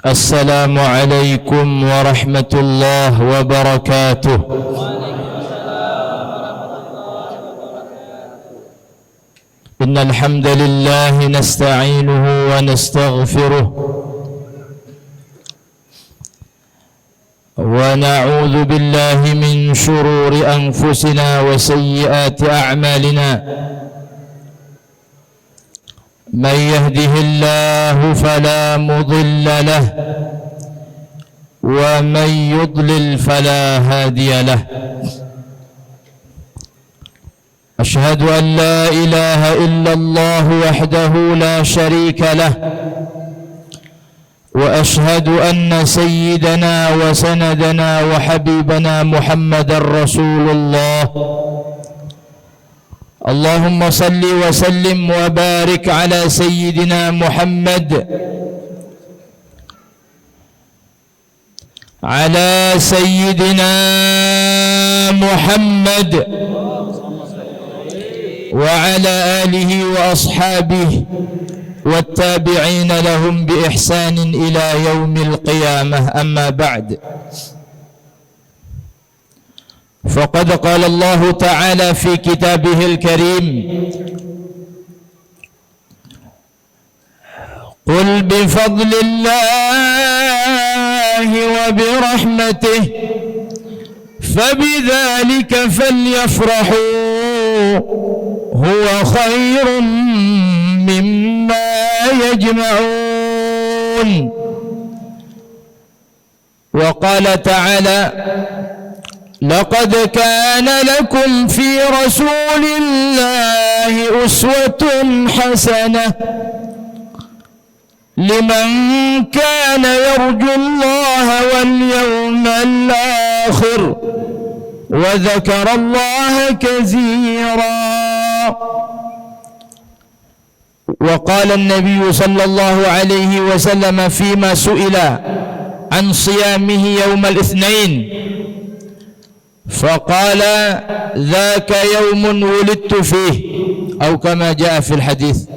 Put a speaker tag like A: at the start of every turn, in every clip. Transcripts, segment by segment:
A: السلام عليكم ورحمة الله وبركاته. إن الحمد لله نستعينه ونستغفره ونعوذ بالله من شرور أنفسنا وسيئات أعمالنا. من يهده الله فلا مضل له ومن يضلل فلا هادي له. أشهد أن لا إله إلا الله وحده لا شريك له، وأشهد أن سيدنا وسندنا وحبيبنا محمد رسول الله. اللهم صل وسلم وبارك على سيدنا محمد وعلى آله وأصحابه والتابعين لهم بإحسان إلى يوم القيامة. أما بعد، فقد قال الله تعالى في كتابه الكريم: قل بفضل الله وبرحمته فبذلك فليفرحوا هو خير مما يجمعون. وقال تعالى: لقد كان لكم في رسول الله أسوة حسنة لمن كان يرجو الله واليوم الآخر وذكر الله كثيرا. وقال النبي صلى الله عليه وسلم فيما سئل عن صيامه يوم الاثنين فقال: ذاك يوم ولدت فيه، أو كما جاء في الحديث.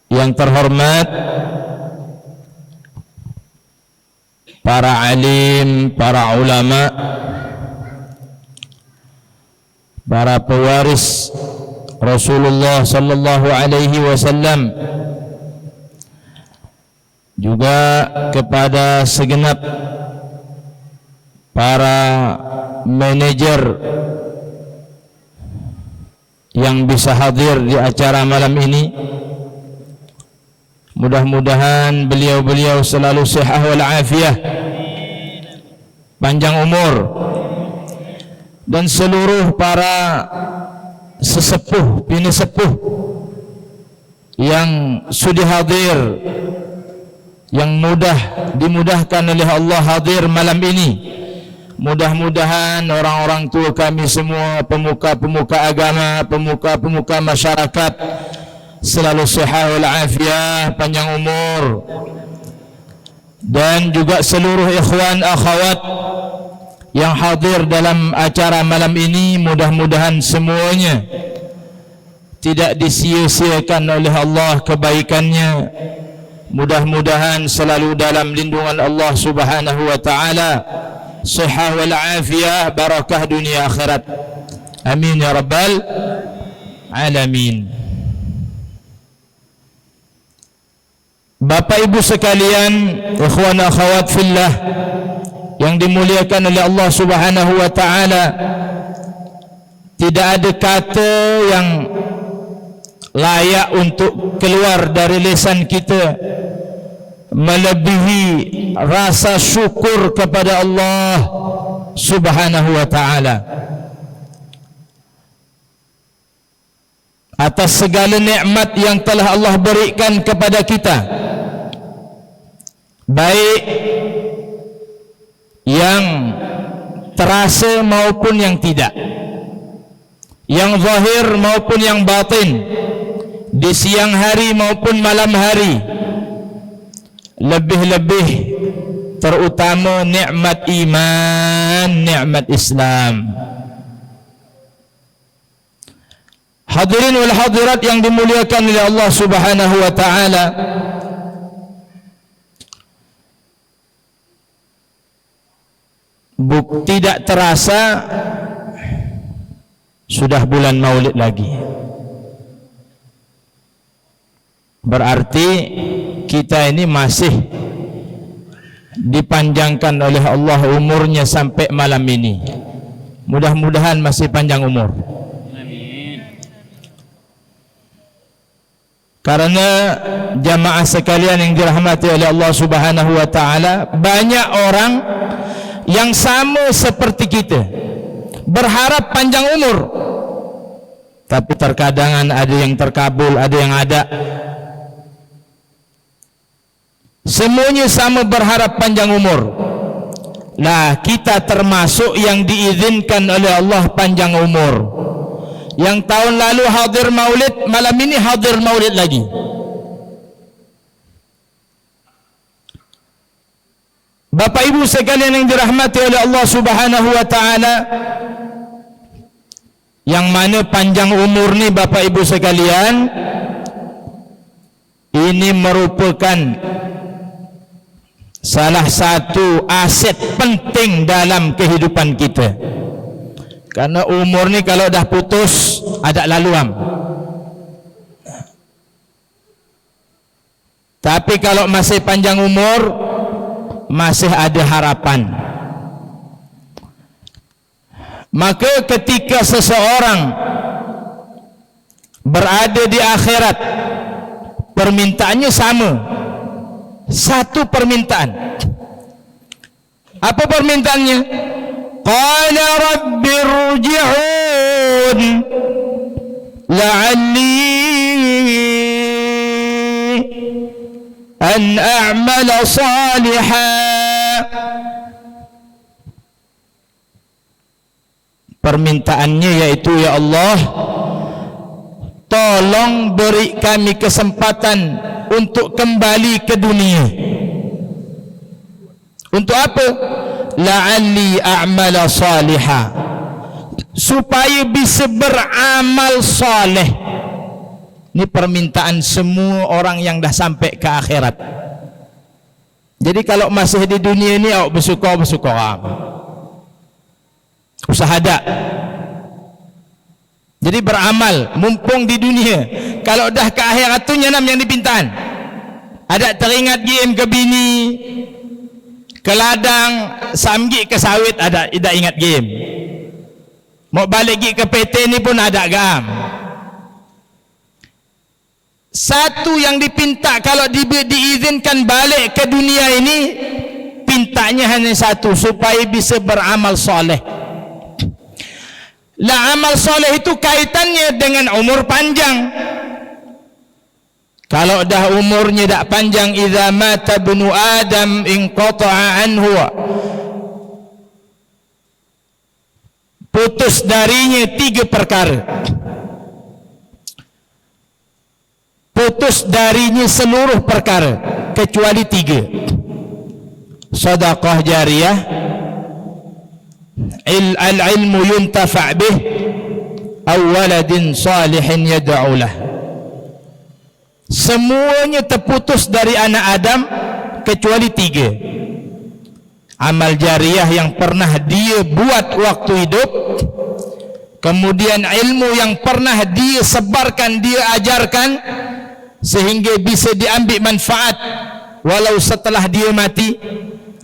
A: Yang terhormat para alim, para ulama, para pewaris Rasulullah sallallahu alaihi wasallam, juga kepada segenap para manajer yang bisa hadir di acara malam ini. Mudah-mudahan beliau-beliau selalu sehat wal afiah, panjang umur, dan seluruh para sesepuh, bini sepuh yang sudah hadir, yang dimudahkan oleh Allah hadir malam ini. Mudah-mudahan orang-orang tua kami semua, pemuka-pemuka agama, pemuka-pemuka masyarakat selalu sehat wal afiah, panjang umur, dan juga seluruh ikhwan akhwat yang hadir dalam acara malam ini. Mudah-mudahan semuanya tidak disia-siakan oleh Allah kebaikannya. Mudah-mudahan selalu dalam lindungan Allah Subhanahu wa taala, sehat wal afiah, barakah dunia akhirat. Amin ya rabbal alamin. Bapak Ibu sekalian, ikhwan akhwat fillah yang dimuliakan oleh Allah Subhanahu wa taala, tidak ada kata yang layak untuk keluar dari lisan kita melebihi rasa syukur kepada Allah Subhanahu wa taala atas segala nikmat yang telah Allah berikan kepada kita, baik yang terasa maupun yang tidak, yang zahir maupun yang batin, di siang hari maupun malam hari. Lebih-lebih terutama nikmat iman, nikmat Islam. Hadirin wal hadirat yang dimuliakan oleh Allah Subhanahu wa taala, tidak terasa sudah bulan Maulid lagi. Berarti kita ini masih dipanjangkan oleh Allah umurnya sampai malam ini. Mudah-mudahan masih panjang umur. Amin. Karena jamaah sekalian yang dirahmati oleh Allah Subhanahu wa taala, banyak orang yang sama seperti kita, berharap panjang umur, tapi terkadang ada yang terkabul, ada yang ada. Semuanya sama berharap panjang umur. Nah, kita termasuk yang diizinkan oleh Allah panjang umur. Yang tahun lalu hadir maulid, malam ini hadir maulid lagi. Bapak Ibu sekalian yang dirahmati oleh Allah Subhanahu wa taala, yang mana panjang umur ni Bapak Ibu sekalian, ini merupakan salah satu aset penting dalam kehidupan kita. Karena umur ni kalau dah putus ada laluam. Tapi kalau masih panjang umur, masih ada harapan. Maka ketika seseorang berada di akhirat, permintaannya sama. Satu permintaan. Apa permintaannya? Qala rabbi rji'un la'alli an a'mala salihan. Permintaannya yaitu, ya Allah, tolong beri kami kesempatan untuk kembali ke dunia. Untuk apa? La'alli a'mala salihah, supaya bisa beramal saleh. Ini permintaan semua orang yang dah sampai ke akhirat. Jadi kalau masih di dunia ni awak bersyukur usaha dak. Jadi beramal mumpung di dunia. Kalau dah ke akhirat tu nyanam yang dipintaan. Ada teringat game ke bini, ke ladang, samgi ke sawit, ada tidak ingat game. Mau balik gi ke PT ni pun ada gam. Satu yang dipinta kalau diizinkan balik ke dunia ini, pintanya hanya satu, supaya bisa beramal soleh. Lah, amal soleh itu kaitannya dengan umur panjang. Kalau dah umurnya tak panjang, idza mata ibnu adam inqata'a anhu, putus darinya 3 perkara. Putus darinya seluruh perkara kecuali 3. Sedekah jariyah, al-ilmu yuntafa' bih, aw waladin salihin yad'u lah. Semuanya terputus dari anak Adam kecuali 3. Amal jariyah yang pernah dia buat waktu hidup, kemudian ilmu yang pernah dia sebarkan, dia ajarkan, sehingga bisa diambil manfaat walau setelah dia mati,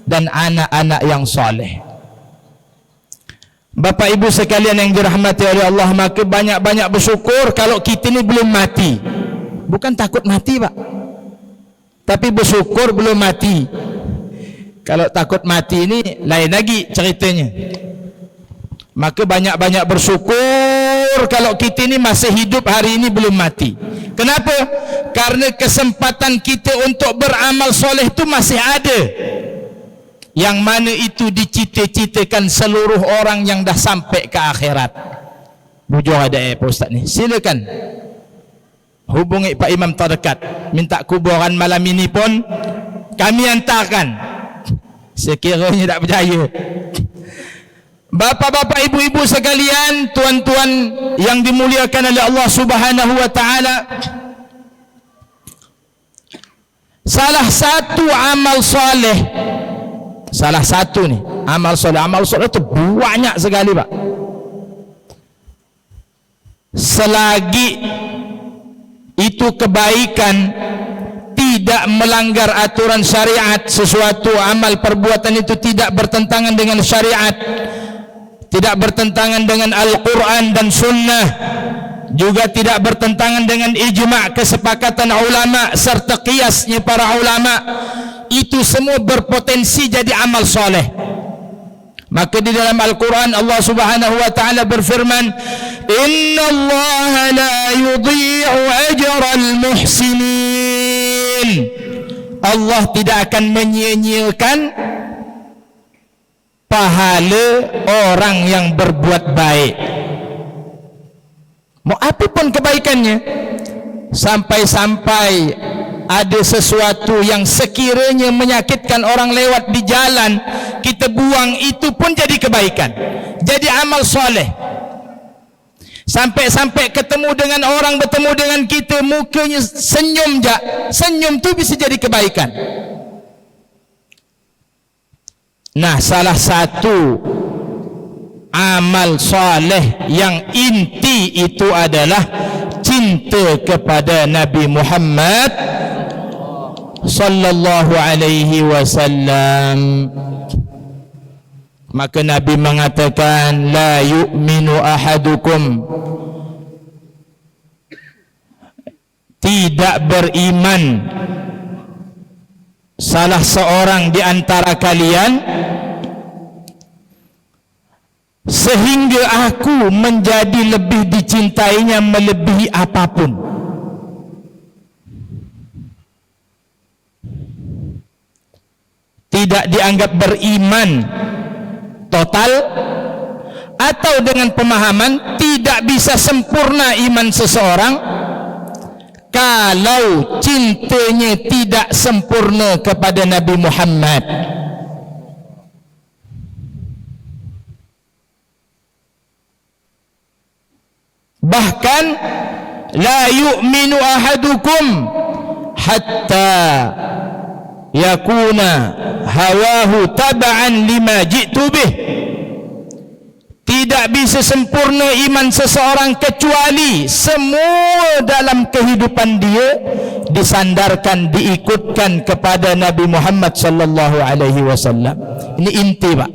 A: dan anak-anak yang soleh. Bapak Ibu sekalian yang dirahmati oleh Allah, maka banyak-banyak bersyukur kalau kita ni belum mati. Bukan takut mati, Pak, tapi bersyukur belum mati. Kalau takut mati ini lain lagi ceritanya. Maka banyak-banyak bersyukur kalau kita ini masih hidup hari ini belum mati. Kenapa? Karena kesempatan kita untuk beramal soleh itu masih ada, yang mana itu dicita-citakan seluruh orang yang dah sampai ke akhirat. Bujur ada Pak Ustaz ni, silakan hubungi Pak Imam terdekat, minta kuburan malam ini pun kami hantarkan, sekiranya tak percaya. Bapak-bapak, ibu-ibu sekalian, tuan-tuan yang dimuliakan oleh Allah Subhanahu wa taala, salah satu amal soleh, salah satu nih amal soleh itu banyak sekali, Pak. Selagi itu kebaikan, tidak melanggar aturan syariat, sesuatu amal perbuatan itu tidak bertentangan dengan syariat, tidak bertentangan dengan Al-Quran dan Sunnah, juga tidak bertentangan dengan ijma' kesepakatan ulama serta qiyasnya para ulama, itu semua berpotensi jadi amal soleh. Maka di dalam Al-Quran Allah Subhanahu wa ta'ala berfirman, Inna Allah la yudhi'u ajral muhsinin. Allah tidak akan menyia-nyiakan pahala orang yang berbuat baik, mau apapun kebaikannya. Sampai-sampai ada sesuatu yang sekiranya menyakitkan orang lewat di jalan, kita buang, itu pun jadi kebaikan, jadi amal soleh. Sampai-sampai ketemu dengan orang, bertemu dengan kita, mukanya senyum, senyum tu bisa jadi kebaikan. Nah, salah satu amal soleh yang inti itu adalah cinta kepada Nabi Muhammad sallallahu alaihi wasallam. Maka Nabi mengatakan, la yu'minu ahadukum, tidak beriman salah seorang di antara kalian sehingga aku menjadi lebih dicintainya melebihi apapun. Tidak dianggap beriman total, atau dengan pemahaman tidak bisa sempurna iman seseorang kalau cintanya tidak sempurna kepada Nabi Muhammad. Bahkan la yu'minu ahadukum hatta yakuna hawahu taba'an lima ji'tu bih. Tidak bisa sempurna iman seseorang kecuali semua dalam kehidupan dia disandarkan, diikutkan kepada Nabi Muhammad sallallahu alaihi wasallam. Ini inti, Pak.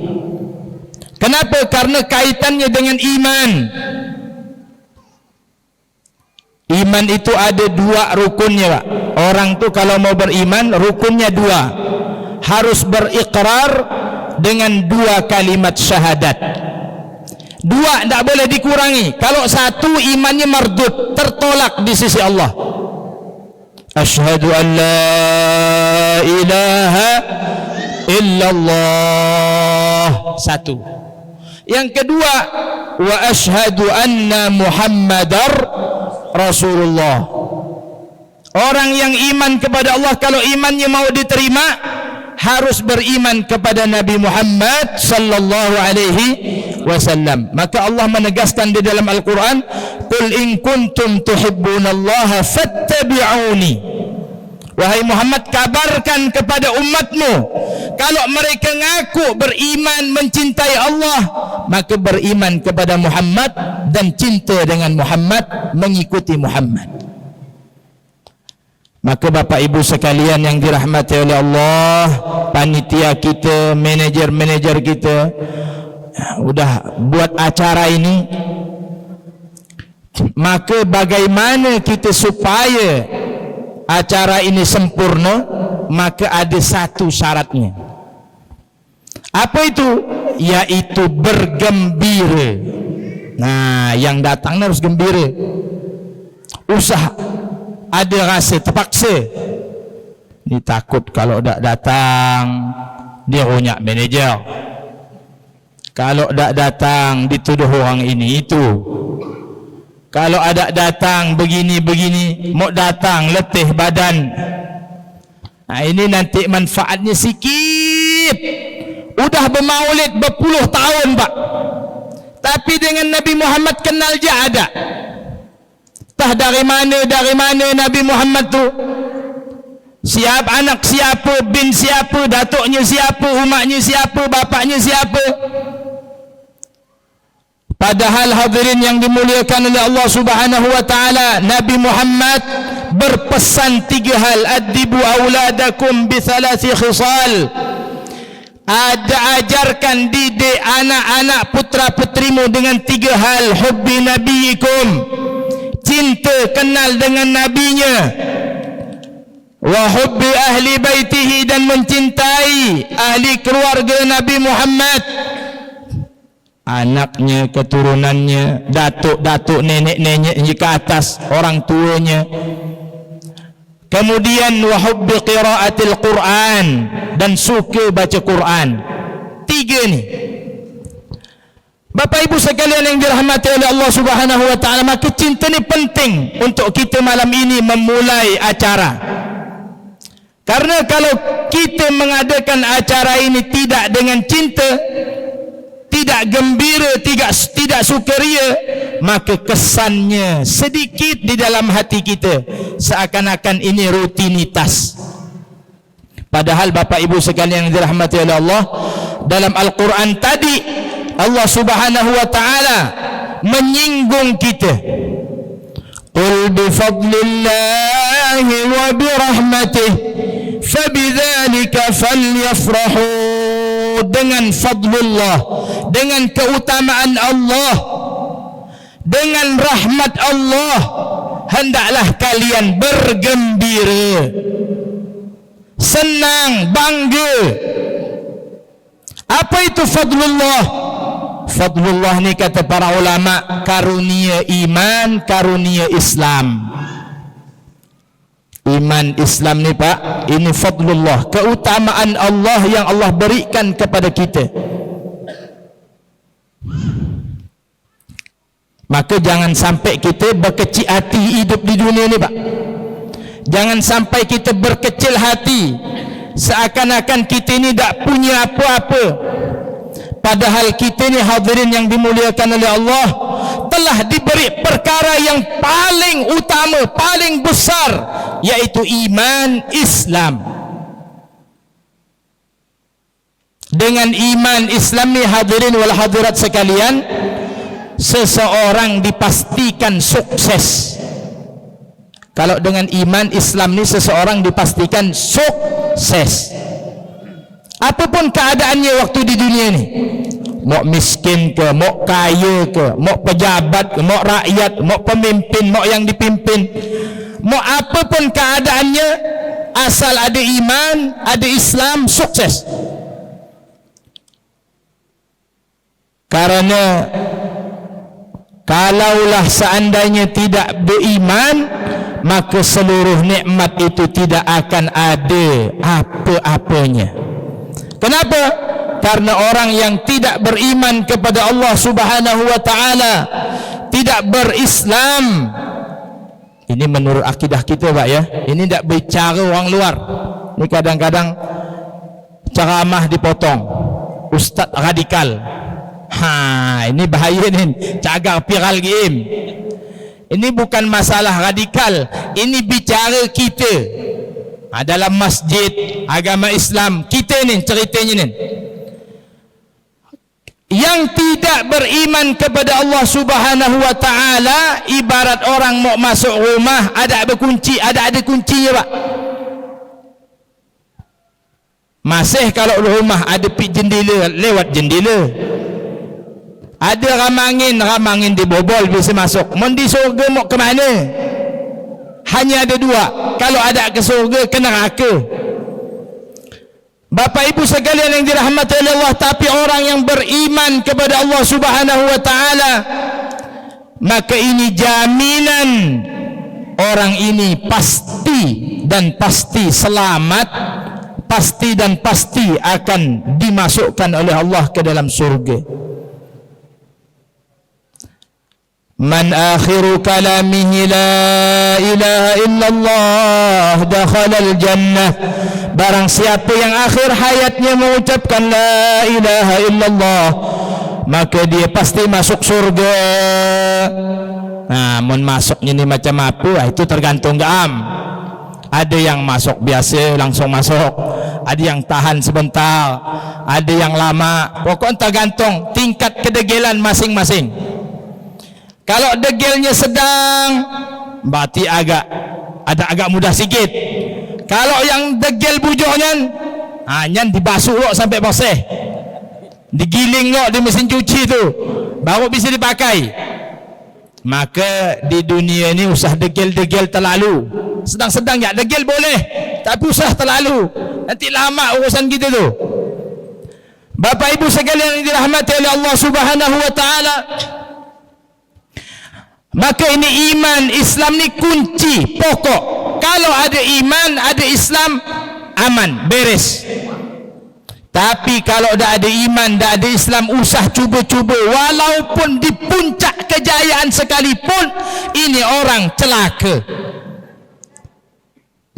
A: Kenapa? Karena kaitannya dengan iman. Iman itu ada dua rukunnya, Pak. Orang tu kalau mau beriman, rukunnya dua. Harus beriqrar dengan dua kalimat syahadat. Dua tidak boleh dikurangi. Kalau satu, imannya mardud, tertolak di sisi Allah. Asyhadu an la ilaha illallah. Satu. Yang kedua, wa asyhadu anna Muhammadar Rasulullah. Orang yang iman kepada Allah, kalau imannya mau diterima, harus beriman kepada Nabi Muhammad sallallahu alaihi wasallam. Maka Allah menegaskan di dalam Al-Quran, Qul in kuntum tuhibbunallaha fattabi'uni. Wahai Muhammad, kabarkan kepada umatmu, kalau mereka ngaku beriman, mencintai Allah, maka beriman kepada Muhammad dan cinta dengan Muhammad, mengikuti Muhammad. Maka Bapak Ibu sekalian yang dirahmati oleh Allah, panitia kita, manajer-manajer kita, udah buat acara ini, maka bagaimana kita supaya acara ini sempurna? Maka ada satu syaratnya. Apa itu? Yaitu bergembira. Nah, yang datang harus gembira. Usah ada rasa terpaksa. Ni takut kalau tak datang dia ronyak manajer. Kalau tak datang dituduh orang ini itu. Kalau ada datang begini-begini, mau datang letih badan. Nah, ini nanti manfaatnya sikit. udah bermaulid berpuluh tahun Pak, tapi dengan Nabi Muhammad kenal je ada. Tah dari mana Nabi Muhammad tu, siapa anak siapa, bin siapa, datuknya siapa, umaknya siapa, bapaknya siapa. Padahal hadirin yang dimuliakan oleh Allah Subhanahu wa taala, Nabi Muhammad berpesan 3 hal. Adibu auladakum bi 3 khisal. Ajarkan didik anak-anak putra-putrimu dengan 3 hal. Hubbi nabiyikum, cinta kenal dengan nabinya. Wa hubbi ahli baitihi, dan mencintai ahli keluarga Nabi Muhammad, anaknya, keturunannya, datuk-datuk, nenek-neneknya ke atas, orang tuanya. Kemudian wa hubbi qiraatil Quran, dan suka baca Quran. 3 ni. Bapak Ibu sekalian yang dirahmati oleh Allah Subhanahu wa taala, maka cinta ni penting untuk kita malam ini memulai acara. Karena kalau kita mengadakan acara ini tidak dengan cinta, tidak gembira, tidak sukaria, maka kesannya sedikit di dalam hati kita seakan-akan ini rutinitas. Padahal Bapak Ibu sekalian yang dirahmati oleh Allah, dalam Al-Quran tadi Allah Subhanahu wa taala menyinggung kita. Qul bi fadlillahi wa bi rahmatihi fabidzalika falyafrahu. Dengan fadlullah, dengan keutamaan Allah, dengan rahmat Allah, hendaklah kalian bergembira, senang, bangga. Apa itu fadlullah? Fadlullah ni kata para ulama, karunia iman, karunia Islam. Iman Islam ni Pak, ini fadlullah, keutamaan Allah yang Allah berikan kepada kita. Maka jangan sampai kita berkecil hati hidup di dunia ni Pak. Jangan sampai kita berkecil hati seakan-akan kita ni tak punya apa-apa. Padahal kita ni hadirin yang dimuliakan oleh Allah telah diberi perkara yang paling utama, paling besar, yaitu iman Islam. Dengan iman Islam ni hadirin wal hadirat sekalian, seseorang dipastikan sukses. Kalau dengan iman Islam ni seseorang dipastikan sukses. Apapun keadaannya waktu di dunia ni, mau miskin ke, mau kaya ke, mau pejabat ke, mau rakyat, mau pemimpin, mau yang dipimpin, mau apapun keadaannya, asal ada iman, ada Islam, sukses. Karena kalaulah seandainya tidak beriman, maka seluruh nikmat itu tidak akan ada apa-apanya. Kenapa? Karena orang yang tidak beriman kepada Allah Subhanahu wa taala, tidak berislam. Ini menurut akidah kita Pak ya. Ini tidak bicara orang luar. Ini kadang-kadang ceramah dipotong. Ustaz radikal. Ini bahaya ni. Cagar viral game. Ini bukan masalah radikal. Ini bicara kita. Dalam masjid agama Islam kita ni ceritanya ni, yang tidak beriman kepada Allah Subhanahu wa taala ibarat orang mau masuk rumah ada berkunci, ada kuncinya Pak. Masih kalau rumah ada pik jendela, lewat jendela. Ada ramangin dibobol bisa masuk. Mau di surga mau ke mana? Hanya ada 2. Kalau ada ke surga, ke neraka. Bapak Ibu sekalian yang dirahmati oleh Allah, tapi orang yang beriman kepada Allah Subhanahu wa taala, maka ini jaminan orang ini pasti dan pasti selamat, pasti dan pasti akan dimasukkan oleh Allah ke dalam surga. Man akhiru kalamihi la ilaha illallah dakhalal jannah. Barang siapa yang akhir hayatnya mengucapkan la ilaha illallah, maka dia pasti masuk surga. Nah, mun masuknya ni macam apa? Itu tergantung gaam. Ada yang masuk biasa langsung masuk, ada yang tahan sebentar, ada yang lama. Pokoknya tergantung tingkat kedegilan masing-masing. Kalau degilnya sedang, berarti agak mudah sikit. Kalau yang degil bujuknya, nyan dibasuh lo sampai bersih, digiling lo di mesin cuci tu, baru bisa dipakai. Maka di dunia ini usah degil-degil terlalu. Sedang-sedang ya degil boleh, tapi usah terlalu, nanti lama urusan kita tu. Bapak ibu sekalian yang dirahmati oleh Allah Subhanahu wa taala, maka ini iman Islam ni kunci pokok. Kalau ada iman, ada Islam, aman, beres. Tapi kalau dah ada iman, dah ada Islam, usah cuba-cuba. Walaupun di puncak kejayaan sekalipun, ini orang celaka.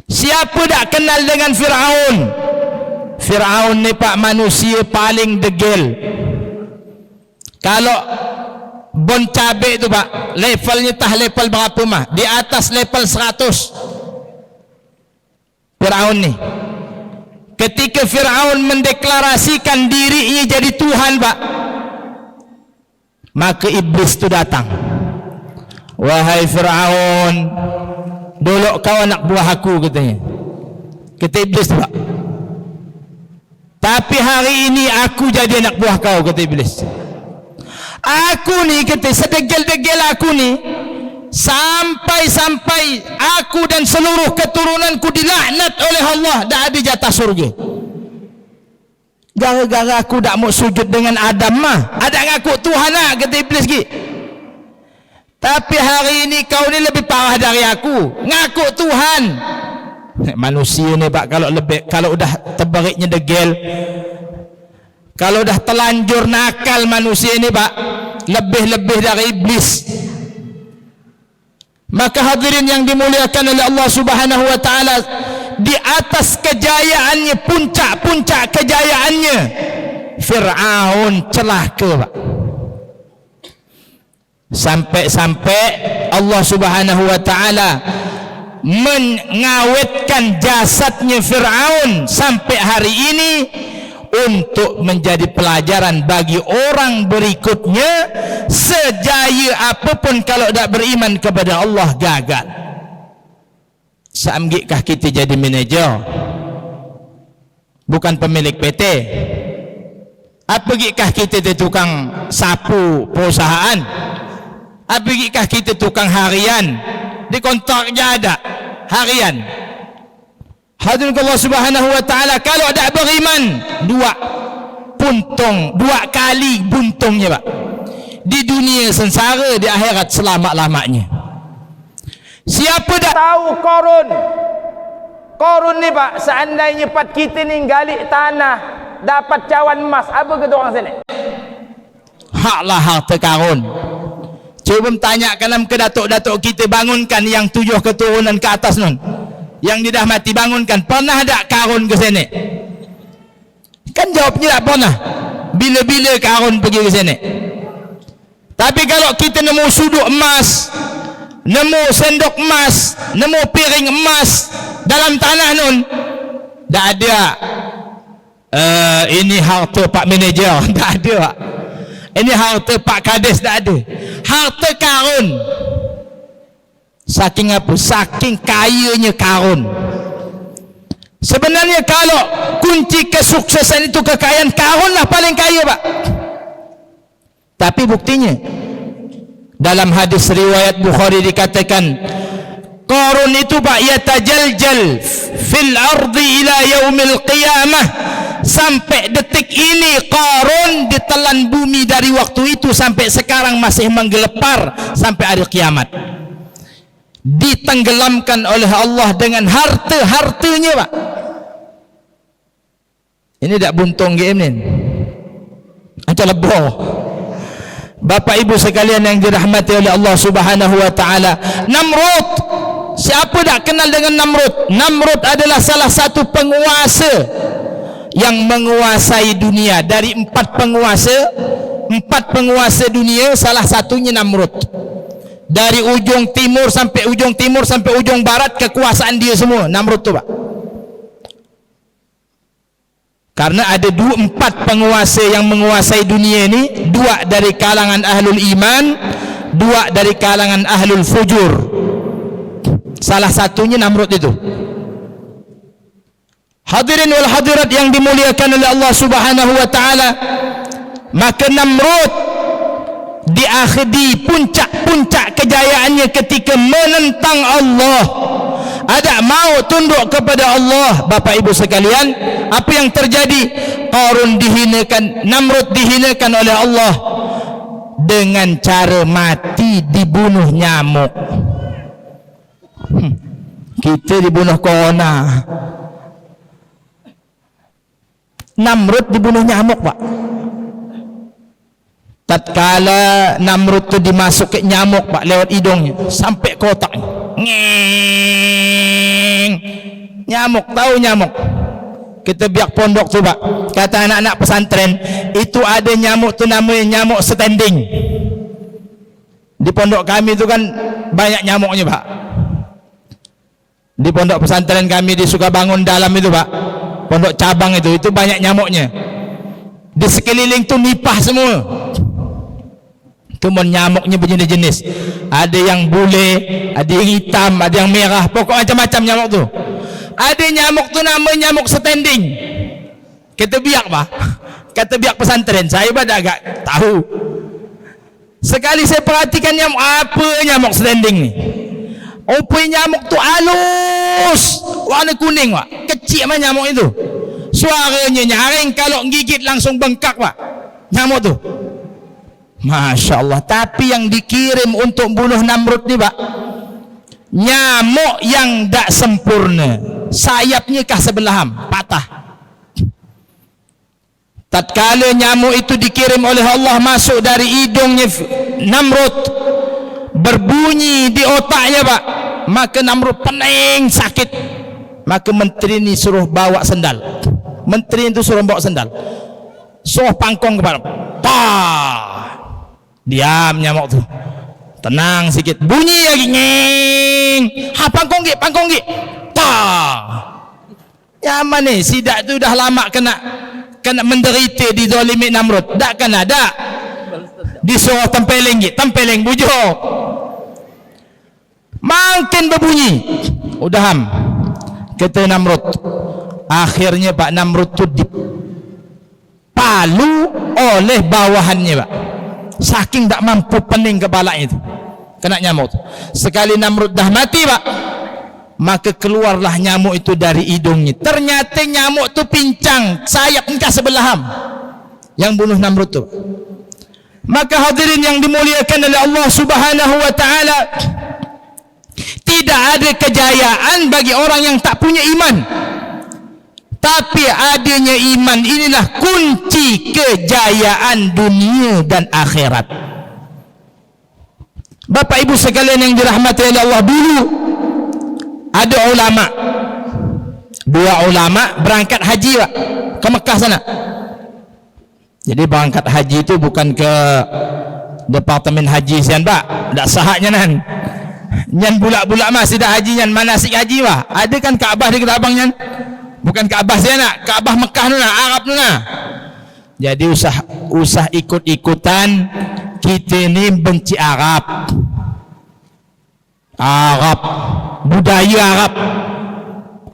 A: Siapa tak kenal dengan Fir'aun? Fir'aun ni pak manusia paling degil. Kalau bon cabai tu pak, levelnya tah level berapa mah? Di atas level 100. Fir'aun ni, ketika Fir'aun mendeklarasikan dirinya jadi Tuhan pak, maka iblis tu datang. Wahai Fir'aun, dulu kau anak buah aku, katanya. Kata iblis tu pak. Tapi hari ini aku jadi anak buah kau, kata iblis. Aku ni, kata, sedegil-degil aku ni, sampai-sampai aku dan seluruh keturunanku dilaknat oleh Allah, dah ada jatah surga. Gara-gara aku tak mau sujud dengan Adam mah, ada ngaku Tuhan lah, kata iblis lagi. Tapi hari ini kau ni lebih parah dari aku, ngaku Tuhan. Manusia ni pak, kalau dah terberiknya degil, kalau dah telanjur nakal manusia ni pak, lebih-lebih dari iblis. Maka hadirin yang dimuliakan oleh Allah Subhanahu wa taala, di atas kejayaannya, puncak-puncak kejayaannya, Fir'aun celaka pak. Sampai-sampai Allah Subhanahu wa taala mengawetkan jasadnya Fir'aun sampai hari ini untuk menjadi pelajaran bagi orang berikutnya. Sejaya apapun kalau tak beriman kepada Allah, gagal. Seamgitkah kita jadi manager, bukan pemilik PT? Apa gikah kita tu tukang sapu perusahaan? Apa gikah kita tukang harian? Di kontrak je ada harian. Hadirin Allah Subhanahu wa taala, kalau tak beriman, dua kali buntungnya pak. Di dunia sengsara, di akhirat selamat-lamatnya. Siapa dah tahu Korun ni pak, seandainya pat kita ni galik tanah dapat cawan emas, apa kata orang sini? Haklah harta karun. Cuba tanyakan ke datuk-datuk kita, bangunkan yang 7 keturunan ke atas nun, yang dia dah mati, bangunkan, pernah tak karun ke sini? Kan jawabnya tak pernah. Bila-bila karun pergi ke sini. Tapi kalau kita nemu suduk emas, nemu sendok emas, nemu piring emas dalam tanah nun, tak ada ini harta Pak Manager, tak ada pak. Ini harta Pak Kades, tak ada. Harta karun. Saking apa? Saking kayanya karun. Sebenarnya kalau kunci kesuksesan itu kekayaan, karun lah paling kaya pak. Tapi buktinya dalam hadis riwayat Bukhari dikatakan, Qarun itu pak yatajaljal fil ardi ila yaumil qiyamah. Sampai detik ini Qarun ditelan bumi, dari waktu itu sampai sekarang masih menggelepar sampai hari kiamat. Ditenggelamkan oleh Allah dengan harta-hartanya pak. Ini tak buntung game ni. Macam lebih. Bapak Ibu sekalian yang dirahmati oleh Allah Subhanahu wa taala, Namrud, siapa tak kenal dengan Namrud? Namrud adalah salah satu penguasa yang menguasai dunia. Dari empat penguasa dunia, salah satunya Namrud. Dari ujung timur sampai ujung barat, kekuasaan dia semua, Namrud tu, Pak. Karena ada empat penguasa yang menguasai dunia ini, dua dari kalangan ahlul iman, dua dari kalangan ahlul fujur. Salah satunya Namrud itu. Hadirin wal hadirat yang dimuliakan oleh Allah Subhanahu wa taala, maka Namrud di puncak-puncak kejayaannya ketika menentang Allah, ada mau tunduk kepada Allah. Bapak Ibu sekalian, apa yang terjadi? Qarun dihinakan, Namrud dihinakan oleh Allah dengan cara mati, dibunuh nyamuk. Kita dibunuh corona, Namrud dibunuh nyamuk, Pak. Tatkala Namrud tu dimasuk ke nyamuk, Pak, lewat hidungnya sampai ke otaknya. Ngeng. Nyamuk, tahu nyamuk? Kita biak pondok tu, Pak. Kata anak-anak pesantren, itu ada nyamuk tu namanya nyamuk standing. Di pondok kami tu kan banyak nyamuknya, Pak. Di pondok pesantren kami di Sukabangun dalam itu, Pak, pondok cabang itu banyak nyamuknya. Di sekeliling tu nipah semua. Cuma nyamuknya berjenis-jenis. Ada yang bule, ada yang hitam, ada yang merah, pokok macam-macam nyamuk tu. Ada nyamuk tu namanya nyamuk standing. Kita biak, Pak. Kata biak pesantren, saya pada agak tahu. Sekali saya perhatikan nyamuk, apa nyamuk standing ni? Rupanya nyamuk tu halus, warna kuning, Pak. Kecil mah nyamuk itu. Suaranya nyaring, kalau gigit langsung bengkak, Pak, nyamuk tu. Masya Allah. Tapi yang dikirim untuk bunuh Namrud ni, Pak, nyamuk yang tak sempurna, sayapnya kah sebelaham, patah. Tatkala nyamuk itu dikirim oleh Allah masuk dari hidungnya Namrud, berbunyi di otaknya, Pak, maka Namrud pening sakit. Maka menteri ni suruh bawa sendal. Menteri itu suruh bawa sendal, suruh pangkong kepada, diam nyamuk tu, tenang sikit, bunyi lagi, ngeng, pangkong gik, nyaman ni. Sidak tu dah lama kena menderita di zalimi Namrud, dak kena dak, disuruh tempeleng bujuk, makin berbunyi, udah ham, kata Namrud. Akhirnya Pak, Namrud tu dipalu oleh bawahannya, Pak, saking tak mampu pening kepalanya itu, kena nyamuk. Sekali Namrud dah mati, Pak, maka keluarlah nyamuk itu dari hidungnya. Ternyata nyamuk tu pincang, sayap engkau sebelaham yang bunuh Namrud tu. Maka hadirin yang dimuliakan oleh Allah Subhanahu wa taala, tidak ada kejayaan bagi orang yang tak punya iman. Tapi adanya iman inilah kunci kejayaan dunia dan akhirat. Bapak Ibu sekalian yang dirahmati oleh Allah, dulu ada ulama, dua ulama berangkat haji, Pak, ke Mekah sana. Jadi berangkat haji itu bukan ke departemen haji sian, Pak, tak sahaknya nan. Nyan bulak-bulak masih dah haji nyan, manasik haji, Pak. Ada kan Kaabah di Ketabang nyan? Bukan Kaabah saya nak, Kaabah Mekah tu nak, Arab tu nak. Jadi usah ikut-ikutan. Kita ni benci Arab, budaya Arab.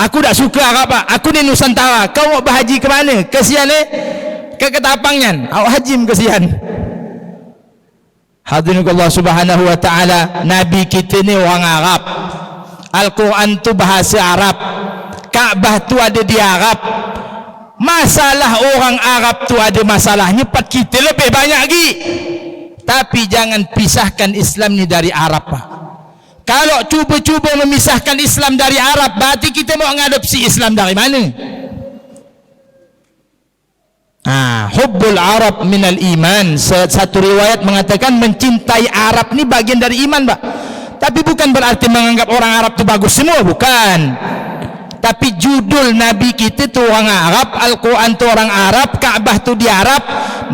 A: Aku tak suka Arab, Pak. Aku ni Nusantara. Kau mau berhaji ke mana? Kesian ni ke Ketapang nyan, awak haji kesian. Hadirin Allah Subhanahu wa taala, Nabi kita ni orang Arab, Al-Quran tu bahasa Arab, Kaabah tu ada di Arab. Masalah orang Arab tu ada masalahnya, pak kita lebih banyak lagi. Tapi jangan pisahkan Islam ni dari Arab, Pak. Kalau cuba-cuba memisahkan Islam dari Arab, berarti kita mau mengadopsi Islam dari mana? Hubbul Arab minal iman. Satu riwayat mengatakan mencintai Arab ni bagian dari iman, Pak. Tapi bukan berarti menganggap orang Arab tu bagus semua, bukan. Tapi judul Nabi kita tu orang Arab, Al-Quran tu orang Arab, Kaabah tu di Arab.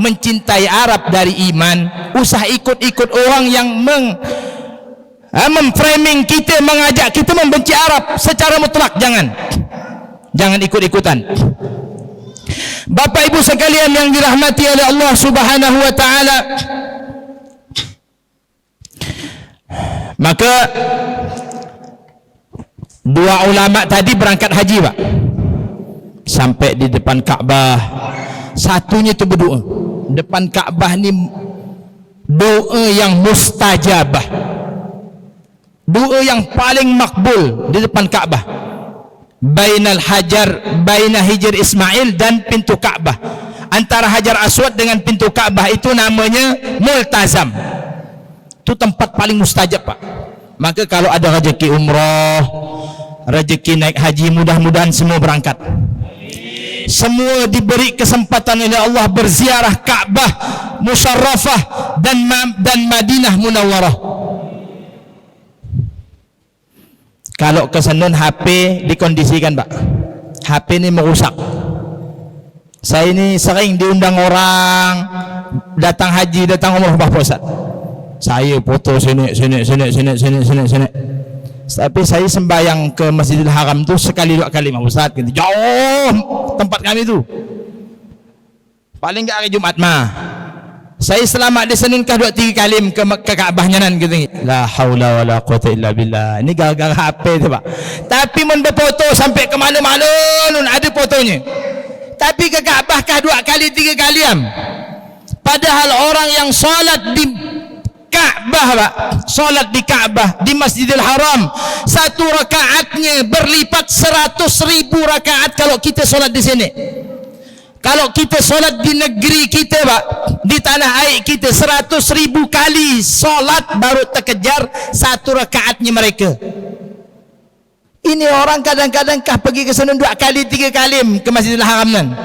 A: Mencintai Arab dari iman. Usah ikut-ikut orang yang memframing kita, mengajak kita membenci Arab secara mutlak. Jangan ikut-ikutan. Bapak ibu sekalian yang dirahmati oleh Allah Subhanahu wa taala, maka dua ulama tadi berangkat haji, Pak. Sampai di depan Kaabah, satunya itu berdoa. Depan Kaabah ni doa yang mustajabah, doa yang paling makbul di depan Kaabah. Bainal hajar, baina hijr Ismail dan pintu Kaabah. Antara Hajar Aswad dengan pintu Kaabah itu namanya multazam. Itu tempat paling mustajab, Pak. Maka kalau ada rezeki umrah, rezeki naik haji, mudah-mudahan semua berangkat. Semua diberi kesempatan oleh Allah berziarah Kaabah Musyarrafah dan Madinah Munawwarah. Kalau ke sana HP dikondisikan, Pak. HP ini merusak. Saya ini sering diundang orang datang haji, datang umrah, Pak Ustaz. Saya foto sini. Tapi saya sembahyang ke Masjidil Haram tu sekali dua kali, Pak Ustaz. Jauh tempat kami tu. Paling enggak hari Jumat mah. Saya selamat di Senin kah 2-3 kali ke Kaabahnya nan gitu. La haula wala quwata illa billah. Ini gara-gara HP tu, Pak. Tapi men berfoto sampai ke mana-mana nun ada fotonya. Tapi ke Kaabah kah 2 kali 3 kali am. Padahal orang yang solat di Kaabah, Pak, solat di Kaabah di Masjidil Haram, satu rakaatnya berlipat 100.000 rakaat kalau kita solat di sini. Kalau kita solat di negeri kita, Pak, di tanah air kita, 100.000 kali solat baru terkejar satu rakaatnya mereka. Ini orang kadang-kadang kah pergi ke sana 2 kali 3 kali ke Masjidil Haram nan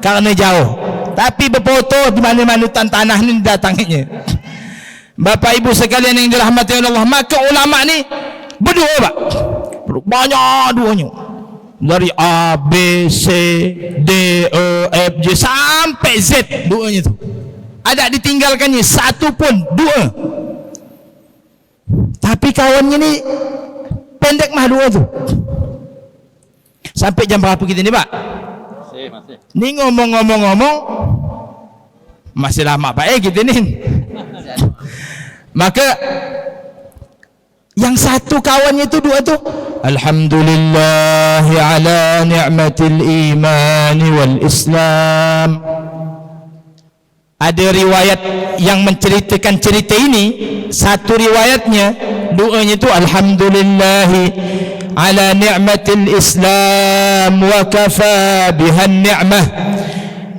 A: karena jauh. Tapi berfoto di mana-mana tanah ni datanginya. Bapak ibu sekalian yang dirahmati oleh Allah, maka ulama ni berdoa, Pak. Banyak doanya. Dari A, B, C, D, E, F, J sampai Z doanya tu. Ada ditinggalkannya satu pun doa. Tapi kawannya ni pendek mah doa tu. Sampai jam berapa kita ni, Pak? Masih. Ni ngomong-ngomong masih lama, Pak, kita ni. Maka yang satu kawannya tu doa tu, alhamdulillahi ala ni'matil imani wal islam. Ada riwayat yang menceritakan cerita ini. Satu riwayatnya doanya tu alhamdulillahi ala ni'matil islam wa kafa bihan ni'mah.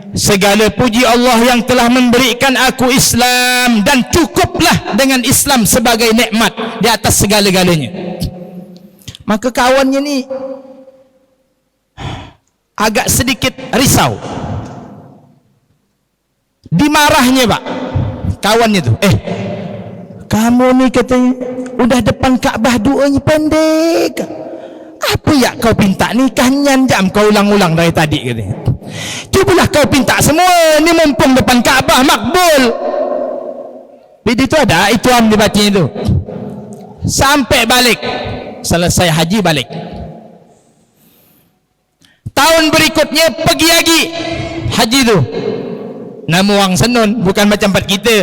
A: Segala puji Allah yang telah memberikan aku Islam dan cukuplah dengan Islam sebagai nikmat di atas segala-galanya. Maka kawannya ni agak sedikit risau. Dimarahnya, Pak, kawannya tu. Kamu ni katanya udah depan Kaabah doanya pendek. Apa ya kau pinta ni? Kanyan jam kau ulang-ulang dari tadi katanya. Cubalah kau pinta semua ni mumpung depan Kaabah makbul. Jadi itu ada itu am dibacanya itu. Sampai balik, selesai haji balik. Tahun berikutnya pergi lagi haji tu. Nama orang Senun, bukan macam tempat kita.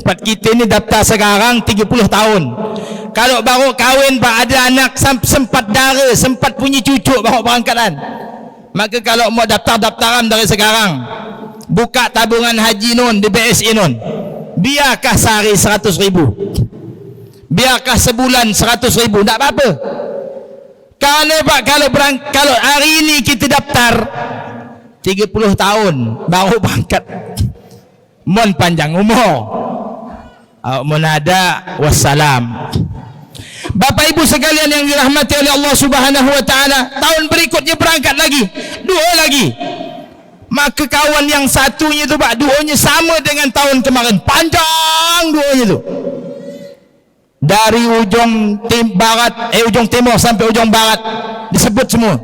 A: Tempat kita ni daftar sekarang 30 tahun. Kalau baru kahwin, Pak, ada anak sempat dara, sempat punya cucu baru berangkatan. Maka kalau mau daftaran dari sekarang, buka tabungan haji nun di BSI nun. Biarkah sehari 100.000, biarkah sebulan 100.000, tak apa-apa. Kerana, Pak, kalau hari ini kita daftar 30 tahun baru berangkat, mon panjang umur, mon ada wassalam. Bapak ibu sekalian yang dirahmati oleh Allah Subhanahu wa taala, tahun berikutnya berangkat lagi, doa lagi. Maka kawan yang satunya tu pak, duanya sama dengan tahun kemarin, panjang duanya tu, dari ujung ujung timur sampai ujung barat disebut semua.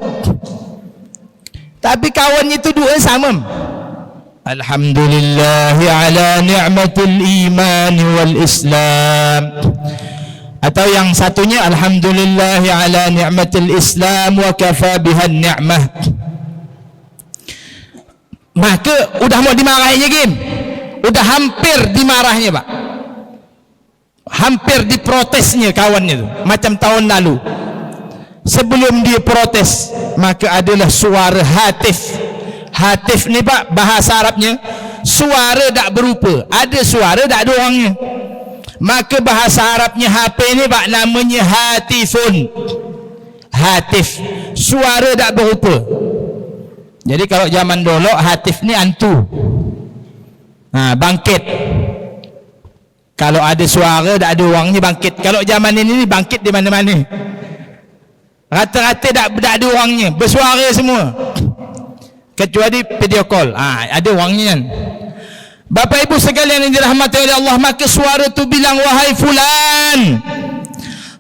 A: Tapi kawannya itu dua sama. Alhamdulillah ala ni'matil iman wal Islam. Atau yang satunya alhamdulillah ala ni'matil Islam wa kafa biha ni'mah. Maka udah mau dimarahinya game, udah hampir dimarahnya pak, hampir diprotesnya kawannya tu, macam tahun lalu. Sebelum dia protes, maka adalah suara hatif. Hatif ni pak, bahasa Arabnya suara tak berupa, ada suara tak ada orangnya. Maka bahasa Arabnya HP ni pak, namanya hatifun. Hatif, suara tak berupa. Jadi kalau zaman dulu hatif ni antu, bangkit. Kalau ada suara tak ada orangnya bangkit. Kalau zaman ini bangkit di mana-mana. Rata-rata tak ada orangnya, bersuara semua. Kecuali video call, ada orangnya kan. Bapak ibu sekalian yang dirahmati oleh Allah, maka suara tu bilang, wahai fulan,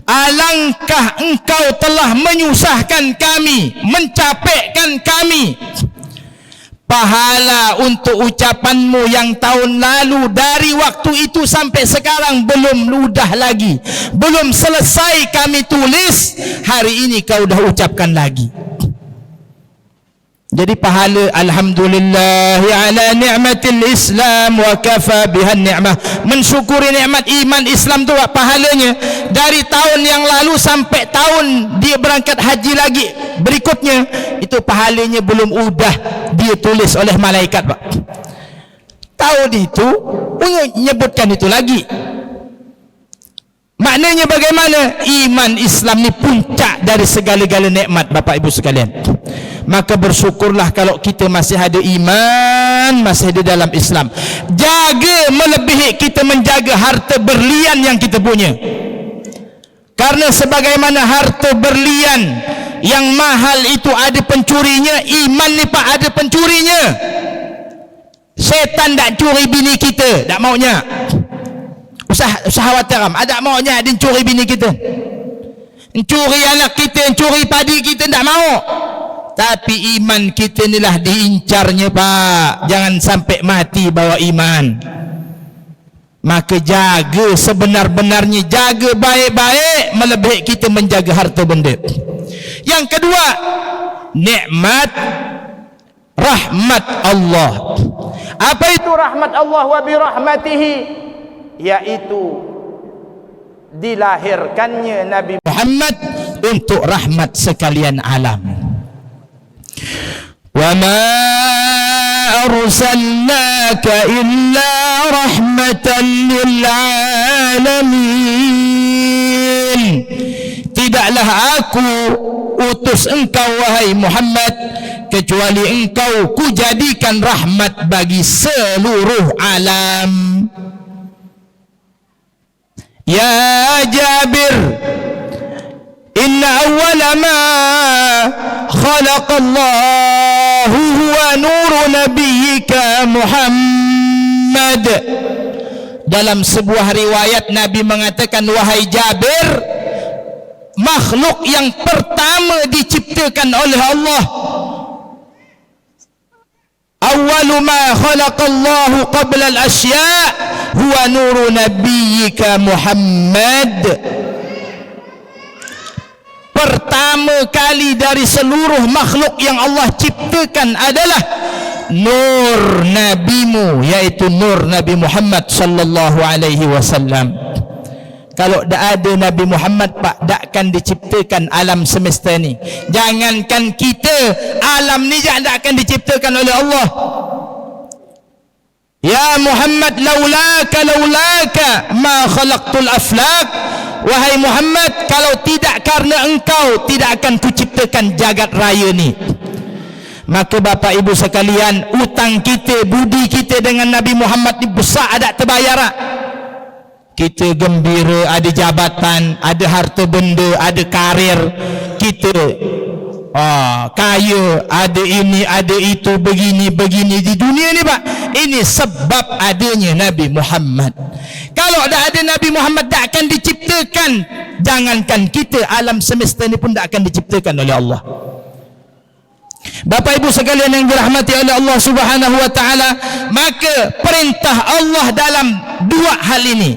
A: alangkah engkau telah menyusahkan kami, mencapekkan kami. Pahala untuk ucapanmu yang tahun lalu, dari waktu itu sampai sekarang belum ludah lagi, belum selesai kami tulis, hari ini kau dah ucapkan lagi. Jadi pahala alhamdulillah ala ni'matil Islam wa kafa biha ni'mah. Mensyukuri nikmat iman Islam tu pahalanya dari tahun yang lalu sampai tahun dia berangkat haji lagi berikutnya, itu pahalanya belum udah dia tulis oleh malaikat pak. Tahun itu menyebutkan itu lagi. Maknanya bagaimana? Iman Islam ni puncak dari segala-gala nikmat bapak ibu sekalian. Maka bersyukurlah kalau kita masih ada iman, masih ada dalam Islam. Jaga melebihi kita menjaga harta berlian yang kita punya. Karena sebagaimana harta berlian yang mahal itu ada pencurinya, iman ni pak ada pencurinya. Setan tak curi bini kita, tak maunya. Usahawan teram, ada maunya dia curi bini kita, curi anak kita, curi padi kita, tak mau. Tapi iman kita inilah diincarnya pak, jangan sampai mati bawa iman. Maka jaga sebenar-benarnya, jaga baik-baik melebihi kita menjaga harta benda. Yang kedua, nikmat rahmat Allah. Apa itu rahmat Allah? Wa bi rahmatihi, yaitu dilahirkannya Nabi Muhammad untuk rahmat sekalian alam. Wa ma arsalnaka illa rahmatan lil alamin. Tidaklah aku utus engkau wahai Muhammad kecuali engkau kujadikan rahmat bagi seluruh alam. Ya Jabir, inna awwala ma khalaqallahu huwa nuru nabiyyika Muhammad. Dalam sebuah riwayat Nabi mengatakan, wahai Jabir, makhluk yang pertama diciptakan oleh Allah, awwalu ma khalaqallahu qabla al-asya' huwa nuru nabiyyika Muhammad. Pertama kali dari seluruh makhluk yang Allah ciptakan adalah nur nabimu, yaitu nur Nabi Muhammad sallallahu alaihi wasallam. Kalau tak ada Nabi Muhammad pak, takkan diciptakan alam semesta ni. Jangankan kita, alam ni tak akan diciptakan oleh Allah. Ya Muhammad, laulaka ma khalaqtul aflak. Wahai Muhammad, kalau tidak karena engkau, tidak akan kuciptakan jagat raya ni. Maka Bapak Ibu sekalian, utang kita, budi kita dengan Nabi Muhammad ni besar, ada terbayar tak? Kita gembira, ada jabatan, ada harta benda, ada karir, kita kaya, ada ini, ada itu, begini di dunia ni Pak. Ini sebab adanya Nabi Muhammad. Kalau tak ada Nabi Muhammad, tak akan diciptakan. Jangankan kita, alam semesta ni pun tak akan diciptakan oleh Allah. Bapa ibu sekalian yang dirahmati oleh Allah Subhanahu wa taala, maka perintah Allah dalam dua hal ini,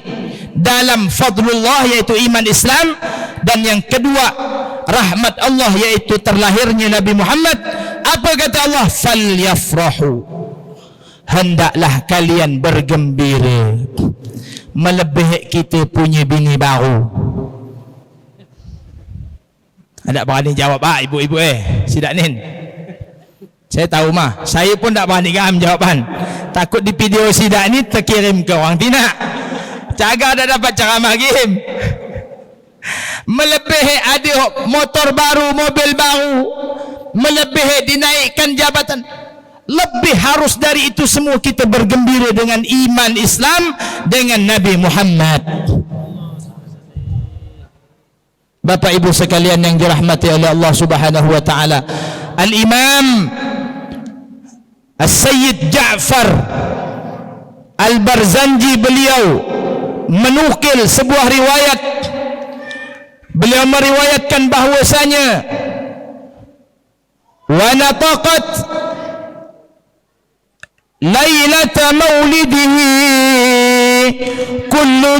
A: dalam fadlullah iaitu iman Islam, dan yang kedua rahmat Allah iaitu terlahirnya Nabi Muhammad. Apa kata Allah? Falyafrahu, hendaklah kalian bergembira. Melebihi kita punya bini baru. Ada berani jawab ibu-ibu Sidak Nin. Saya tahu saya pun tak berani gam jawapan. Takut di video sidak ni terkirim ke orang tidak. Jaga dah dapat ceramah game. Melebihi ada motor baru, mobil baru, melebihi dinaikkan jabatan, lebih harus dari itu semua kita bergembira dengan iman Islam, dengan Nabi Muhammad. Bapak ibu sekalian yang dirahmati oleh Allah Subhanahu wa taala, Al-Imam As-Sayyid Ja'far Al-Barzanji, beliau menukil sebuah riwayat. Beliau meriwayatkan bahwasanya wa nataqat lailata maulidihi kullu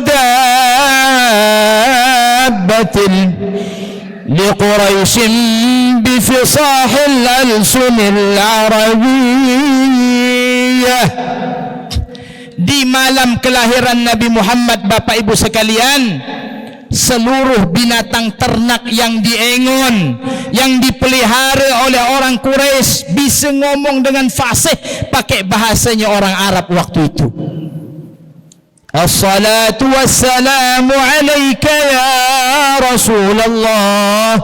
A: dabbatin liquraishin bifisahil alsunil arabiyyah. Di malam kelahiran Nabi Muhammad, Bapak Ibu sekalian, seluruh binatang ternak yang diengon, yang dipelihara oleh orang Quraisy bisa ngomong dengan fasih pakai bahasanya orang Arab waktu itu. Assalatu wassalamu alaika ya Rasulullah,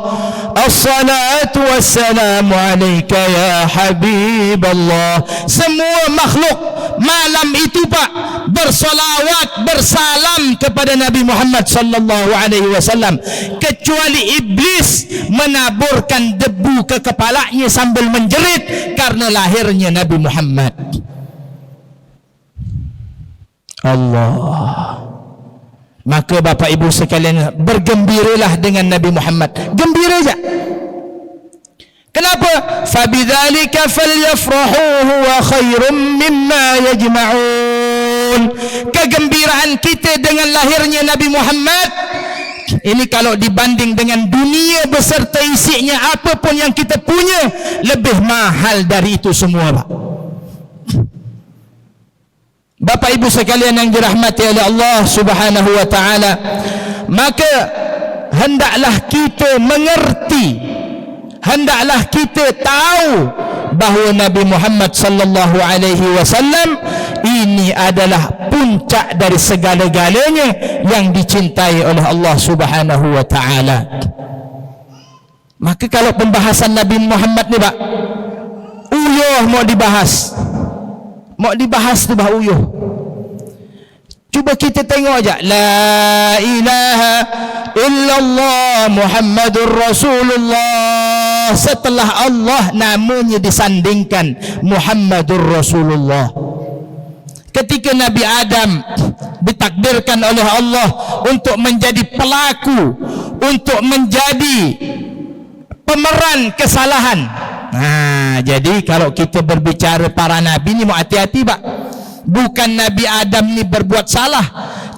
A: assalatu wassalamu alaika ya Habiballah. Semua makhluk malam itu Pak bersolawat, bersalam kepada Nabi Muhammad sallallahu alaihi wasallam, kecuali iblis menaburkan debu ke kepalanya sambil menjerit karena lahirnya Nabi Muhammad. Allah. Maka Bapak Ibu sekalian, bergembiralah dengan Nabi Muhammad. Gembira saja. Kenapa? Fabidzalika falyafrahu huwa khairum mimma yajma'un. Kegembiraan kita dengan lahirnya Nabi Muhammad ini kalau dibanding dengan dunia beserta isinya, apapun yang kita punya, lebih mahal dari itu semua Pak. Bapak Ibu sekalian yang dirahmati oleh Allah Subhanahu wa taala, maka hendaklah kita mengerti, hendaklah kita tahu bahawa Nabi Muhammad sallallahu alaihi wasallam ini adalah puncak dari segala-galanya yang dicintai oleh Allah Subhanahu wa taala. Maka kalau pembahasan Nabi Muhammad ni Pak, uyuh mau dibahas tu bah uyuh. Cuba kita tengok aja, la ilaha illallah Muhammadur Rasulullah, setelah Allah namanya disandingkan Muhammadur Rasulullah. Ketika Nabi Adam ditakdirkan oleh Allah untuk menjadi pelaku, untuk menjadi pemeran kesalahan. Jadi kalau kita berbicara para nabi ni, mau hati-hati Pak. Bukan Nabi Adam ni berbuat salah,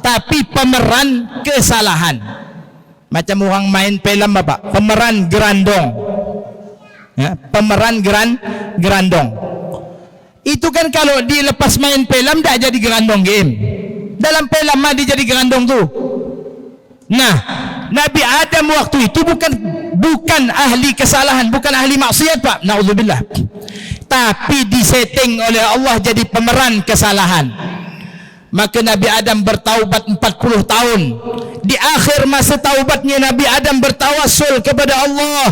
A: tapi pemeran kesalahan. Macam orang main film Bapak, pemeran gerandong. Pemeran gerandong. Itu kan kalau dilepas main film tak jadi gerandong game. Dalam film mah dia jadi gerandong tu. Nah, Nabi Adam waktu itu bukan ahli kesalahan, bukan ahli maksiat Pak, naudzubillah, tapi disetting oleh Allah jadi pemeran kesalahan. Maka Nabi Adam bertaubat 40 tahun. Di akhir masa taubatnya, Nabi Adam bertawassul kepada Allah,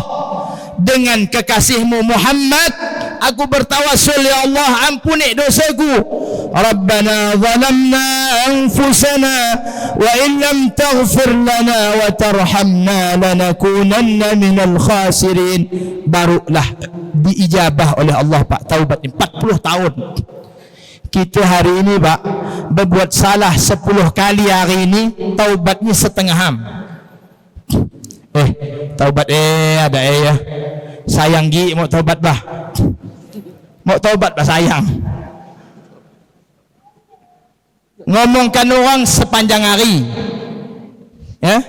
A: dengan kekasihmu Muhammad aku bertawassul, ya Allah ampuni dosaku. Rabbana zalamna anfusana wa in lam taghfir lana wa tarhamna lanakunanna minal khasirin. Barulah diijabah oleh Allah Pak taubat 40 tahun. Kita hari ini Pak berbuat salah 10 kali hari ini, taubatnya setengah ham. Taubat ada ya. Sayang gi mau taubat bah. Mau taubat bah sayang. Ngomongkan orang sepanjang hari. Ya.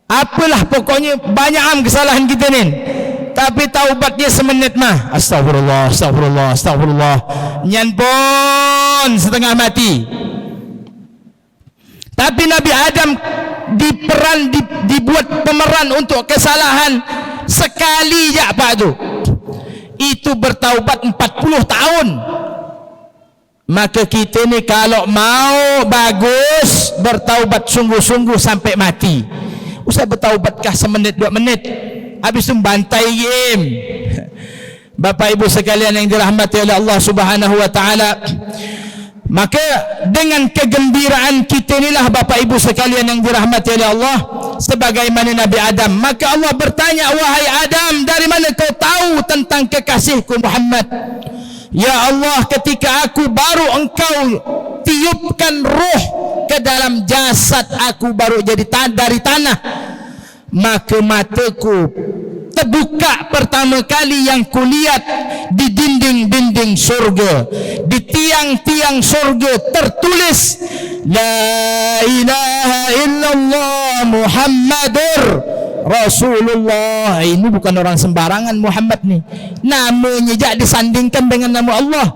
A: Apalah pokoknya banyak am kesalahan kita ni. Tapi taubatnya semenit mah. Astagfirullah, astagfirullah, astagfirullah. Nyan pun setengah mati. Tapi Nabi Adam dibuat pemeran untuk kesalahan sekali ya Pak tu. Itu bertaubat 40 tahun. Maka kita ni kalau mau bagus bertaubat sungguh-sungguh sampai mati. Usah bertaubatkah semenit 2 menit. Habis itu bantai game. Bapak Ibu sekalian yang dirahmati oleh Allah Subhanahu wa taala, maka dengan kegembiraan kita inilah Bapak Ibu sekalian yang dirahmati oleh Allah, sebagaimana Nabi Adam, maka Allah bertanya, wahai Adam, dari mana kau tahu tentang kekasihku Muhammad? Ya Allah, ketika aku baru engkau tiupkan ruh ke dalam jasad aku, baru jadi dari tanah, maka mataku terbuka pertama kali yang kulihat di dinding-dinding surga, di tiang-tiang surga tertulis La ilaha illallah Muhammadur Rasulullah. Ini bukan orang sembarangan Muhammad ni, namanya jak disandingkan dengan nama Allah.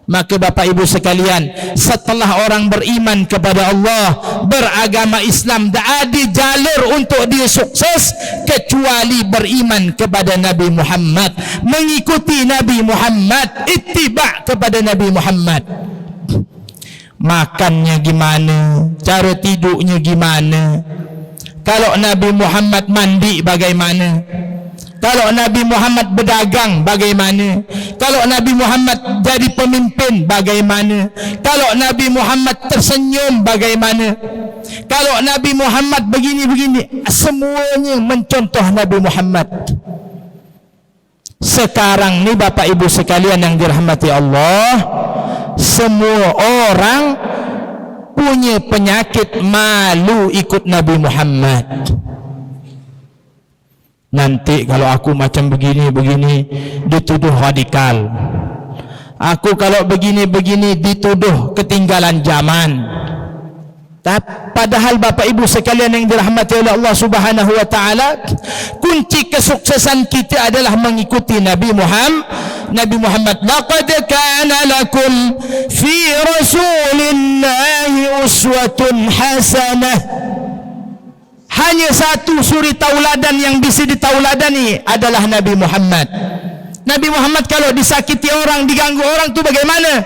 A: Maka Bapak Ibu sekalian, setelah orang beriman kepada Allah, beragama Islam, tak ada jalur untuk dia sukses kecuali beriman kepada Nabi Muhammad, mengikuti Nabi Muhammad, ittiba' kepada Nabi Muhammad. Makannya gimana, cara tidurnya gimana, kalau Nabi Muhammad mandi bagaimana, kalau Nabi Muhammad berdagang bagaimana, kalau Nabi Muhammad jadi pemimpin bagaimana, kalau Nabi Muhammad tersenyum bagaimana, kalau Nabi Muhammad begini-begini, semuanya mencontoh Nabi Muhammad. Sekarang ni Bapak Ibu sekalian yang dirahmati Allah, semua orang punya penyakit malu ikut Nabi Muhammad. Nanti kalau aku macam begini-begini dituduh radikal. Aku kalau begini-begini dituduh ketinggalan zaman. Padahal Bapak Ibu sekalian yang dirahmati oleh Allah Subhanahu wa taala, kunci kesuksesan kita adalah mengikuti Nabi Muhammad. Laqad kana lakum fi rasulillahi uswatun hasanah. Hanya satu suri tauladan yang bisa ditauladani adalah Nabi Muhammad. Nabi Muhammad kalau disakiti orang, diganggu orang tu bagaimana?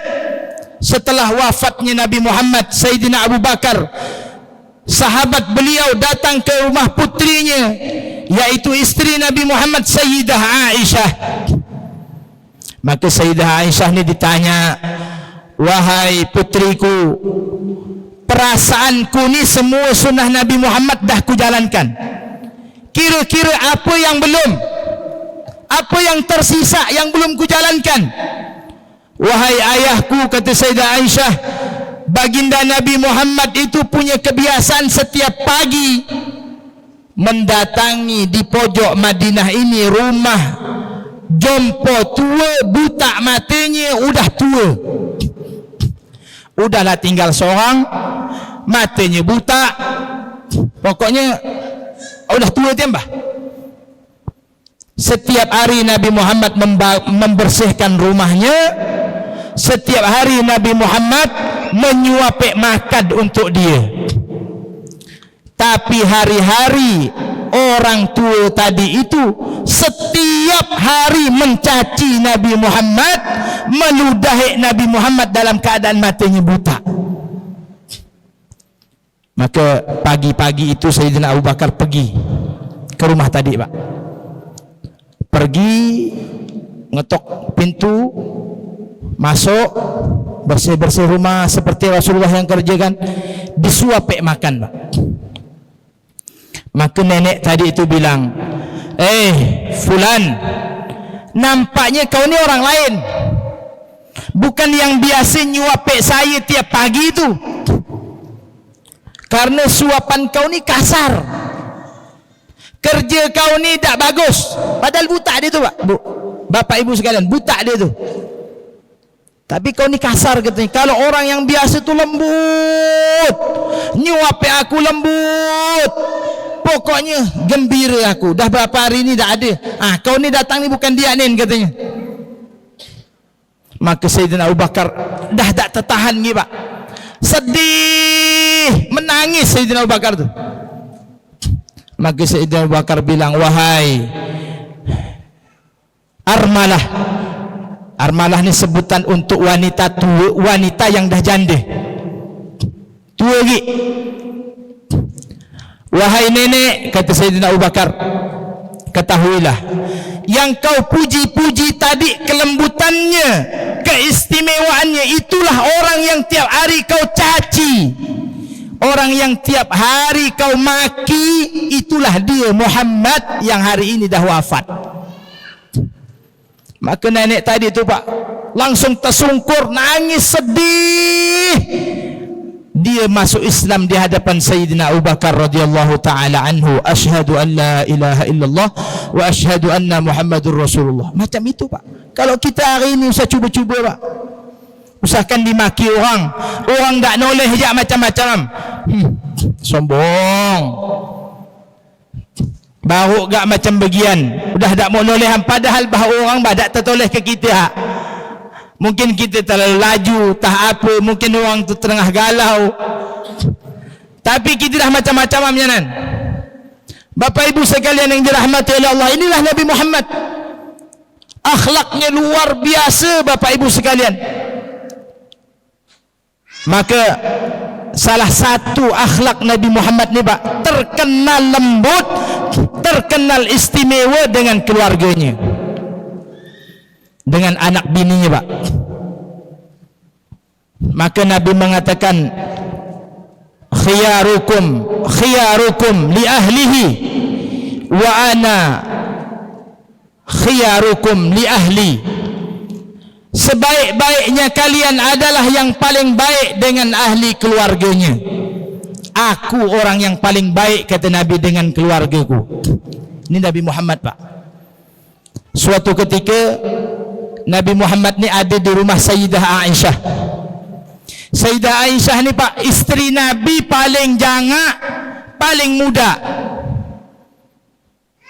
A: Setelah wafatnya Nabi Muhammad, Sayyidina Abu Bakar, sahabat beliau datang ke rumah putrinya, yaitu istri Nabi Muhammad, Sayyidah Aisyah. Maka Sayyidah Aisyah ni ditanya, wahai putriku, perasaanku ni semua sunnah Nabi Muhammad dah ku jalankan. Kira-kira apa yang belum? Apa yang tersisa yang belum ku jalankan? Wahai ayahku, kata Sayyidah Aisyah, baginda Nabi Muhammad itu punya kebiasaan setiap pagi mendatangi di pojok Madinah ini rumah jompo tua, buta matanya, udah tua, udahlah tinggal seorang, matanya buta, pokoknya udah tua tembah. Setiap hari Nabi Muhammad membersihkan rumahnya, setiap hari Nabi Muhammad menyuapi makan untuk dia. Tapi hari-hari orang tua tadi itu setiap hari mencaci Nabi Muhammad, meludahi Nabi Muhammad dalam keadaan matanya buta. Maka pagi-pagi itu Sayyidina Abu Bakar pergi ke rumah tadi, Pak. Pergi, ngetok pintu, masuk, bersih-bersih rumah seperti Rasulullah yang kerjakan. disuapek makan, Pak. Maka nenek tadi itu bilang, Fulan, nampaknya kau ni orang lain, bukan yang biasa nyuapek saya tiap pagi itu. Karena suapan kau ni kasar, kerja kau ni tak bagus. Padahal buta dia tu, Pak, Bu, Bapak Ibu sekalian, buta dia tu. Tapi kau ni kasar katanya. Kalau orang yang biasa tu lembut, nyuapek aku lembut, pokoknya gembira aku. Dah berapa hari ni tak ada. Kau ni datang ni bukan dia nin, katanya. Maka Sayyidina Abu Bakar dah tak tertahan ni, Pak. Sedih, menangis Sayyidina Abu Bakar tu. Maka Sayyidina Abu Bakar bilang, wahai Armalah. Armalah ni sebutan untuk wanita tua, wanita yang dah janda, tua lagi. Wahai nenek, kata Sayyidina Abu Bakar, ketahuilah, yang kau puji-puji tadi kelembutannya, keistimewaannya, itulah orang yang tiap hari kau caci, orang yang tiap hari kau maki, itulah dia Muhammad yang hari ini dah wafat. Maka nenek tadi tu, Pak, langsung tersungkur, nangis sedih. Dia masuk Islam di hadapan Sayyidina Abu Bakar radhiyallahu taala anhu. Asyhadu an la ilaha illallah wa asyhadu anna Muhammadur Rasulullah. Macam itu, Pak. Kalau kita hari ini usah cuba-cuba, Pak, usahakan dimaki orang, orang tak noleh je macam-macam. Sombong. Baru gak macam bagian, udah tak mau nolehan, padahal bahawa orang tak tertoleh ke kita. Mungkin kita terlalu laju, tak apa, mungkin orang tu tengah galau, tapi kita dah macam-macam amyanan. Bapak Ibu sekalian yang dirahmati oleh Allah, inilah Nabi Muhammad. Akhlaknya luar biasa, Bapak Ibu sekalian. Maka salah satu akhlak Nabi Muhammad ni, Pak, terkenal lembut, terkenal istimewa dengan keluarganya, dengan anak bininya, Pak. Maka Nabi mengatakan, khiyarukum li ahlihi wa ana khiyarukum li ahli. Sebaik-baiknya kalian adalah yang paling baik dengan ahli keluarganya. Aku orang yang paling baik, kata Nabi, dengan keluargaku. Ini Nabi Muhammad, Pak. Suatu ketika Nabi Muhammad ni ada di rumah Sayyidah Aisyah. Sayyidah Aisyah ni, Pak, isteri Nabi paling jangak, paling muda.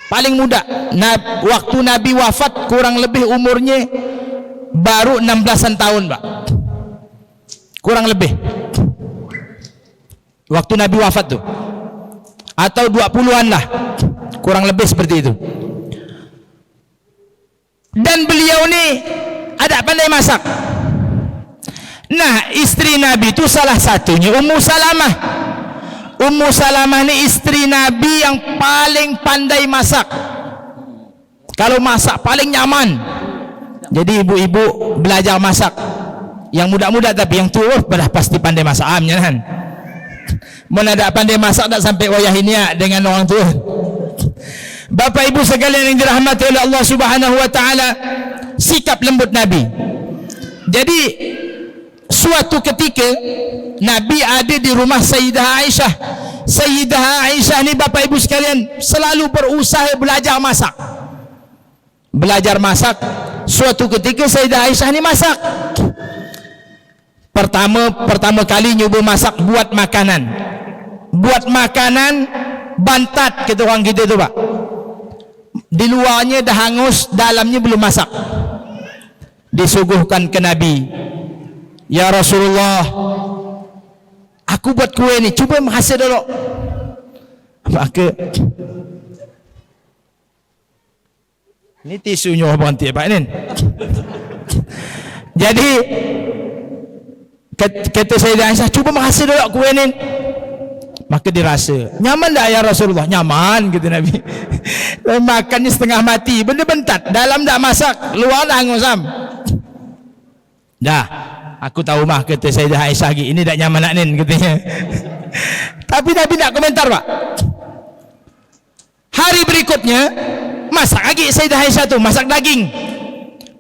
A: Paling muda. Waktu Nabi wafat kurang lebih umurnya baru 16-an tahun, Pak. Kurang lebih. Waktu Nabi wafat tu, atau 20-an lah, kurang lebih seperti itu. Dan beliau ni ada pandai masak. Nah, isteri Nabi itu salah satunya Ummu Salamah. Ummu Salamah ni isteri Nabi yang paling pandai masak. Kalau masak paling nyaman. Jadi ibu-ibu belajar masak. Yang muda-muda, tapi yang tua dah pasti pandai masak amnya kan. Mana tak pandai masak tak sampai wayah ini dengan orang tua. Bapak Ibu sekalian yang dirahmati oleh Allah Subhanahu wa taala, sikap lembut Nabi. Jadi suatu ketika Nabi ada di rumah Sayyidah Aisyah. Sayyidah Aisyah ni, Bapak Ibu sekalian, selalu berusaha belajar masak. Belajar masak. Suatu ketika Sayyidah Aisyah ni masak. Pertama kali nyoba masak, buat makanan. Buat makanan bantat, kata orang kita tu, Pak. Di luarnya dah hangus, dalamnya belum masak. Disuguhkan ke Nabi. Ya Rasulullah, aku buat kue ni, cuba merasa dulu. Maka ni tisunya orang berhenti, Pak Nin. Jadi kata Sayyidah Aisyah, cuba merasa dulu kue ni. Maka dirasa, nyaman tak ya Rasulullah? Nyaman, kata Nabi. Makannya setengah mati, benda bentat, dalam tak masak, luar dah hangus am. Dah, aku tahu mah, kata Sayyidah Aisyah lagi, ini tak nyaman nak Nin, katanya. Tapi Nabi tak komentar, Pak. Hari berikutnya masak lagi Sayyidah Aisyah tu, masak daging.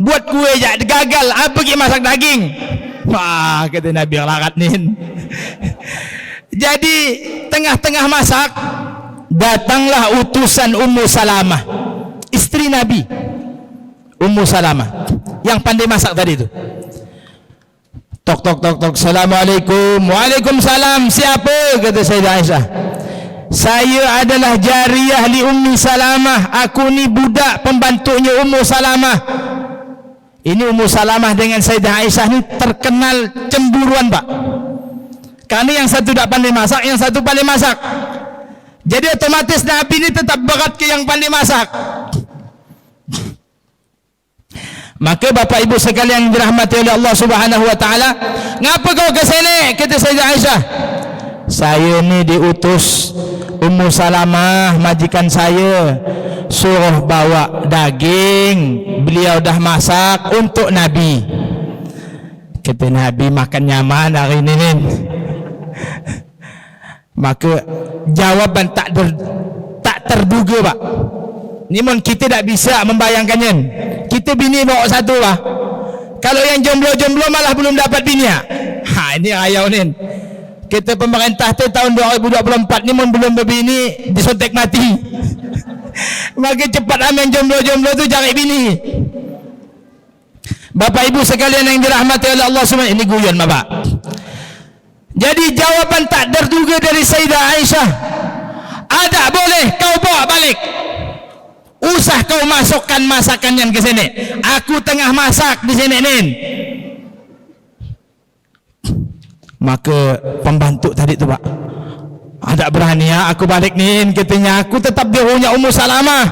A: Buat kue je gagal, apa pergi masak daging. Wah, kata Nabi larat ni. Jadi tengah-tengah masak, datanglah utusan Ummu Salamah, isteri Nabi. Ummu Salamah yang pandai masak tadi tu. Tok tok tok tok, Assalamualaikum. Waalaikumsalam. Siapa? Kata Sayyidah Aisyah. Saya adalah jariyah li Ummi Salamah. Aku ni budak pembantunya Ummu Salamah. Ini Ummu Salamah dengan Sayyidah Aisyah ni terkenal cemburuan, Pak. Karena yang satu tak pandai masak, yang satu pandai masak. Jadi otomatis Nabi ni tetap berat ke yang pandai masak. Maka Bapak Ibu sekalian dirahmati oleh Allah Subhanahu wa taala, ngapa kau ke sini? Kata Sayyidah Aisyah. Saya ni diutus Ummu Salamah, majikan saya, suruh bawa daging. Beliau dah masak untuk Nabi. Kata Nabi, makan nyaman hari ini ni. Maka jawaban tak terduga, Pak. Ni mon kita tak bisa membayangkannya. Kita bini bawa satu, Pak. Kalau yang jomblo-jomblo malah belum dapat bini. Ha, ini ayau ni. Kita pemerintah tu tahun 2024 ni mon belum berbini, disontek mati. Maka cepat aman jomblo-jomblo tu cari bini. Bapak Ibu sekalian yang dirahmati oleh Allah SWT, ini guyon, Bapak. Jadi jawaban tak terduga dari Sayyidah Aisyah, ada boleh kau bawa balik. Usah kau masukkan masakan yang ke sini. Aku tengah masak di sini, Nin. Maka pembantu tadi tu, Pak, ada berani ya aku balik, Nin. Katanya aku tetap di rumahnya Ummu Salamah.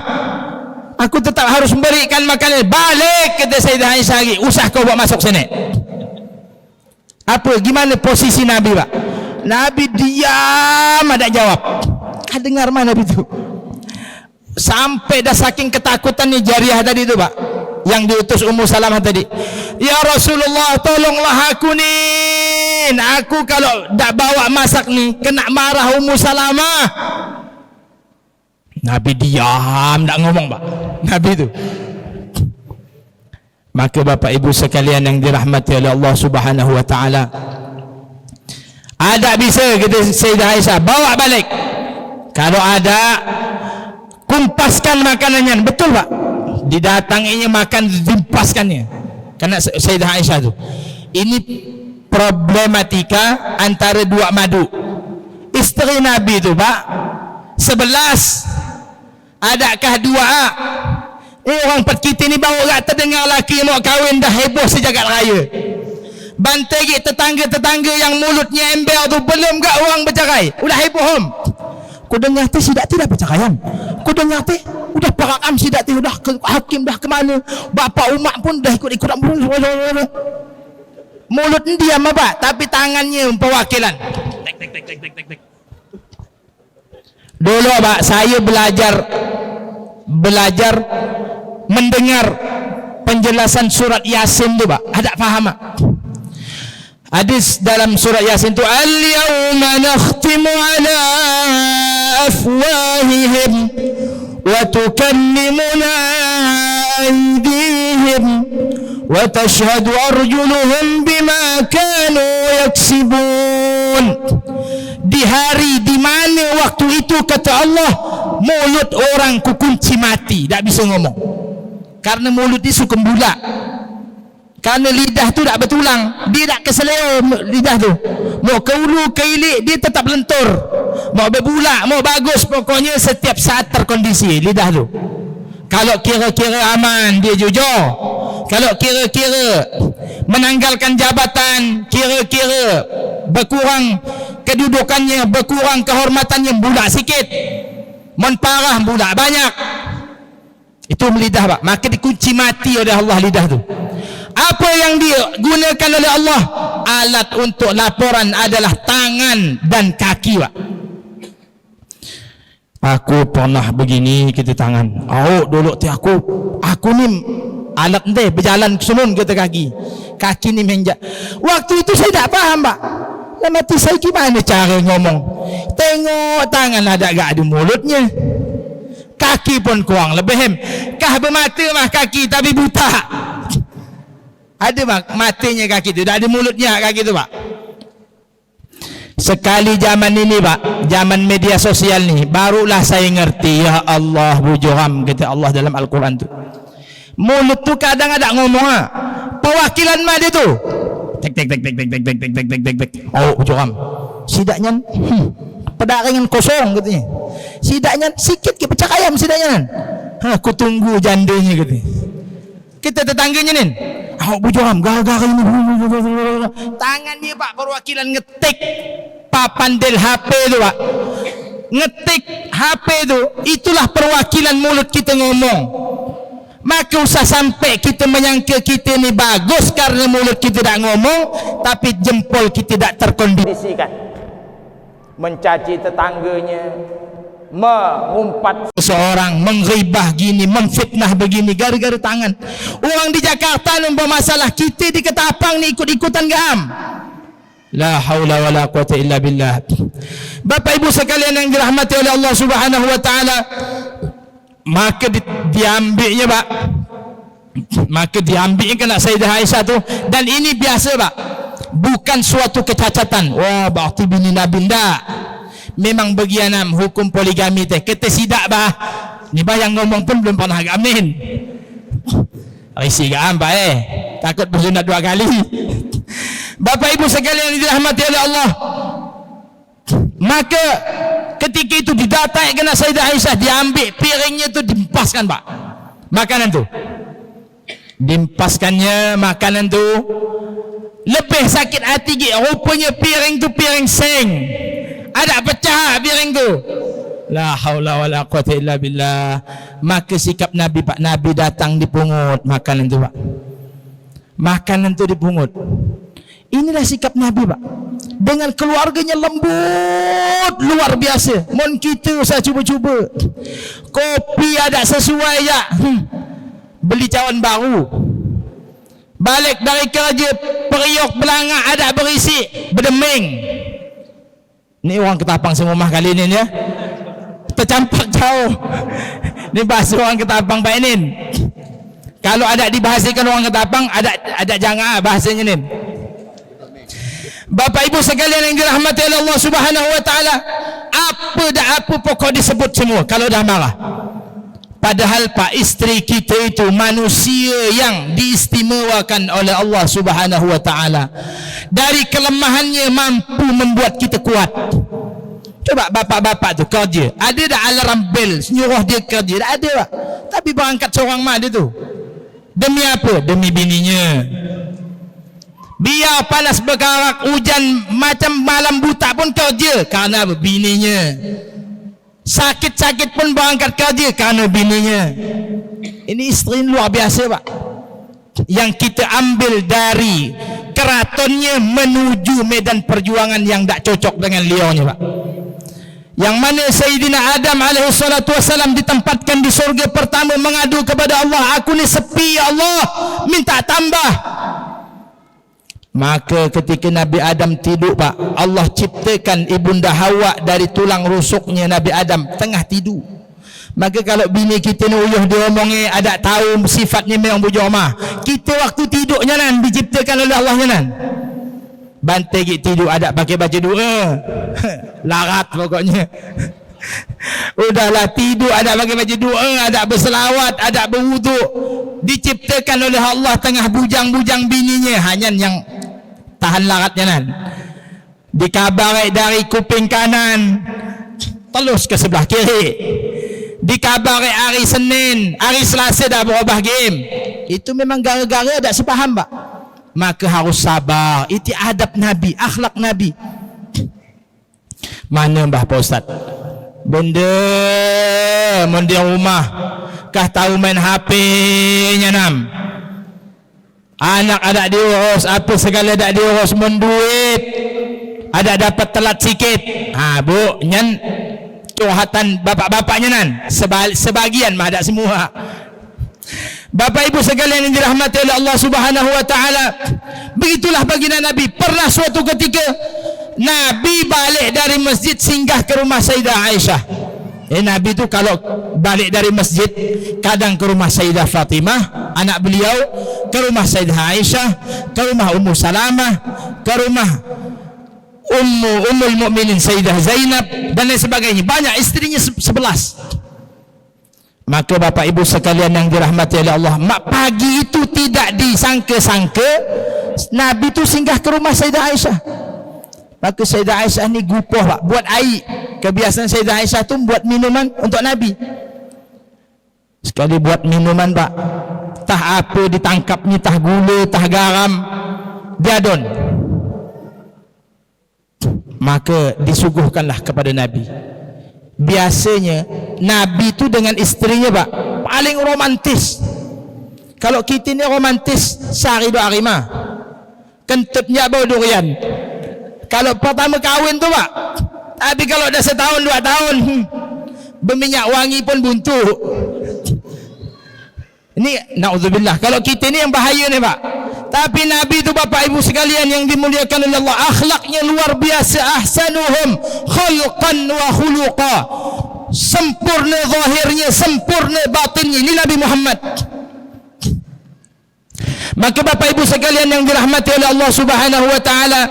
A: Aku tetap harus memberikan makanan. Balik, kata Sayyidah Aisyah lagi. Usah kau bawa masuk sini. Apa? Gimana posisi Nabi, Pak? Nabi diam, ada jawab. Dengar mana Nabi itu? Sampai dah saking ketakutannya jariyah tadi itu, Pak, yang diutus Ummu Salamah tadi. Ya Rasulullah, tolonglah aku ni. Aku kalau tak bawa masak ni, kena marah Ummu Salamah. Nabi diam, tak ngomong, Pak. Nabi itu. Maka Bapak Ibu sekalian yang dirahmati oleh Allah Subhanahu wa taala, ada bisa kata Sayyidah Aisyah, bawa balik. Kalau ada, kumpaskan makanannya. Betul, Pak. Didatanginya makan, dimpaskannya. Karena Sayyidah Aisyah tu. Ini problematika antara dua madu. Isteri Nabi tu, Pak, 11. Adakah dua? Orang empat kita ni baru tak terdengar laki mau kahwin dah heboh sejagat raya. Bantai tetangga-tetangga yang mulutnya ember tu belum gak orang bercerai, udah heboh hom. Ku dengar tu sidak tidak berceraian. Ku dengar tu udah perakam sidak tu udah ke hakim dah ke mana. Bapa umat pun dah ikut-ikut mulut diam, Pak, tapi tangannya perwakilan. Tek. Dulu, Pak, saya belajar mendengar penjelasan surat Yasin tu, Pak. Ada faham, Pak? Hadis dalam surat Yasin tu, al-yawma nakhtimu ala afwahihim wa tukallimuna aydihim wa tashhadu arjuluhum bima kanu yaksibun. Di hari di mana waktu itu kata Allah, mulut orang kukunci mati, tak bisa ngomong. Karena mulut dia suka bulat. Karena lidah tu tak bertulang, dia tak keseleo lidah tu. Mau ke ulu ke ilik dia tetap lentur. Mau berbulak, mau bagus, pokoknya setiap saat terkondisi lidah tu. Kalau kira-kira aman dia jujur. Kalau kira-kira menanggalkan jabatan, kira-kira berkurang kedudukannya, berkurang kehormatannya, budak sikit. Mon parah, budak banyak. Itu lidah, Pak. Maka dikunci mati oleh Allah lidah tu. Apa yang digunakan oleh Allah? Alat untuk laporan adalah tangan dan kaki, Pak. Aku pernah begini, kita tangan. Oh, dulu ti aku ni alat ente berjalan kesunun kita kaki ni menjak. Waktu itu saya tak faham, Pak. Mati saya gimana cara ngomong? Tengok tangan ada gak ada mulutnya. Kaki pun kurang lebih hem. Kah bermata mah kaki tapi buta. Ada pak matanya kaki tu, tak ada mulutnya kaki tu pak. Sekali zaman ini pak, zaman media sosial ni, barulah saya ngerti. Ya Allah bujuram, kata Allah dalam Al-Quran tu. Mulut tu kadang ada ngomong ha. Perwakilan mah dia tu. Tek tek tek tek tek tek tek tek tek tek tek tek. Oh bujuram. Sidaknya pedarangan kosong katanya. Sidaknya sikit ke pecah ayam sidaknya nan. Ha, aku tunggu jandanya katanya. Kita tetangganya nin. Oh bujuram gara-gara ini. Tangannya pak perwakilan ngetik papan del HP tu pak. Ngetik HP tu, itulah perwakilan mulut kita ngomong. Maka usah sampai kita menyangka kita ni bagus karena mulut kita tak ngomong, tapi jempol kita tak terkondisikan. Mencaci tetangganya, mengumpat seorang, menghibah gini, memfitnah begini gara-gara tangan. Orang di Jakarta nampak masalah, kita di Ketapang ni ikut-ikutan gam. La haula wala quwata illa billah. Bapak Ibu sekalian yang dirahmati oleh Allah Subhanahu wa taala, maka diambilnya pak, maka diambilnya kena Sayyidah Aisyah tu. Dan ini biasa pak, bukan suatu kecacatan. Wah bakti bini Nabi ndak. Memang bagianam hukum poligami teh kita sidak bah. Ni bah yang ngomong pun belum pernah amin. Risi gam pak takut bersunat 2 kali. Bapak Ibu sekalian yang dirahmati oleh Allah, maka ketika itu didatai kena Sayyidah Aisyah, diambil piringnya tu diempaskan pak, makanan tu diempaskannya makanan tu. Lebih sakit hati rupanya piring tu piring seng, ada pecah piring tu. La haula wala quwata illa billah. Maka sikap Nabi pak, Nabi datang dipungut makanan tu pak, makanan tu dipungut. Inilah sikap Nabi pak, dengan keluarganya lembut luar biasa. Mon kita usah cuba-cuba. Kopi ada sesuai ya, beli cawan baru, balik dari kerja periuk belangak ada berisi berdeming. Ni orang Ketapang semua kali ni ya, tercampak jauh. Ni bahasa orang Ketapang Pak Inin. Kalau ada dibahasakan orang Ketapang, ada jangan bahasanya ni. Bapak Ibu sekalian yang dirahmati oleh Allah Subhanahu wa taala, apa pokok disebut semua kalau dah marah. Padahal pak, isteri kita itu manusia yang diistimewakan oleh Allah Subhanahu wa taala. Dari kelemahannya mampu membuat kita kuat. Coba bapak-bapak tu kerja, ada dah alarm bell nyuruh dia kerja? Tak ada pak. Tapi berangkat seorang mak dia tu. Demi apa? Demi bininya. Biar panas berkarak, hujan macam malam buta pun kerja karena bininya. Sakit-sakit pun berangkat kerja karena bininya. Ini isteri luar biasa pak, yang kita ambil dari keratonnya menuju medan perjuangan yang tak cocok dengan liaunya pak. Yang mana Sayyidina Adam alaihissalatu wassalam ditempatkan di surga pertama mengadu kepada Allah, aku ni sepi ya Allah, minta tambah. Maka ketika Nabi Adam tidur pak, Allah ciptakan ibunda Hawa dari tulang rusuknya Nabi Adam tengah tidur. Maka kalau bini kita ni uyuh dia omongnya, ada tahu sifatnya memang bujur mah, kita waktu tidurnya nan diciptakan oleh Allah nan. Bantai kita tidur ada pakai baca doa. Larat pokoknya. Udahlah tidur ada pakai baca doa, ada berselawat, ada berwuduk. Diciptakan oleh Allah tengah bujang-bujang bininya, hanya yang tahan laratnya nan. Dikabarai dari kuping kanan telus ke sebelah kiri. Dikabarai hari Senin, hari Selasa dah berubah game. Itu memang gara-gara tak sepaham pak. Maka harus sabar. Itu adab Nabi, akhlak Nabi. Mana Mbah Pak Ustaz? Benda di rumah kah tahu main HP-nya nam. Anak ada diurus, apa segala ada diurus, menduit ada dapat telat sikit. Ha bu, nyan curhatan bapak-bapaknya nan. Sebagian mah ada semua. Bapak Ibu sekalian yang dirahmati oleh Allah Subhanahu wa taala, begitulah baginda Nabi. Pernah suatu ketika Nabi balik dari masjid singgah ke rumah Sayyidah Aisyah. Nabi tu kalau balik dari masjid kadang ke rumah Sayyidah Fatimah anak beliau, ke rumah Sayyidah Aisyah, ke rumah Ummu Salamah, ke rumah Ummul Mukminin Sayyidah Zainab dan lain sebagainya. Banyak, istrinya 11. Maka Bapak Ibu sekalian yang dirahmati oleh Allah, pagi itu tidak disangka-sangka Nabi tu singgah ke rumah Sayyidah Aisyah. Maka Sayyidah Aisyah ni gupoh Pak, buat air. Kebiasaan Sayyidah Aisyah tu buat minuman untuk Nabi. Sekali buat minuman Pak, tah apa ditangkapnya, tah gula, tah garam, diadon. Maka disuguhkanlah kepada Nabi. Biasanya Nabi tu dengan isterinya Pak paling romantis. Kalau kita ni romantis sehari 2 hari mah kentutnya bau durian. Kalau pertama kahwin tu Pak, tapi kalau dah setahun 2 tahun berminyak wangi pun buntu. Ini na'udzubillah. Kalau kita ni yang bahaya ni Pak. Tapi Nabi itu Bapak Ibu sekalian yang dimuliakan oleh Allah, akhlaknya luar biasa. Ahsanuhum khulqan wa khuluqa. Sempurna zahirnya, sempurna batinnya. Ini Nabi Muhammad. Maka Bapak Ibu sekalian yang dirahmati oleh Allah Subhanahu wa taala,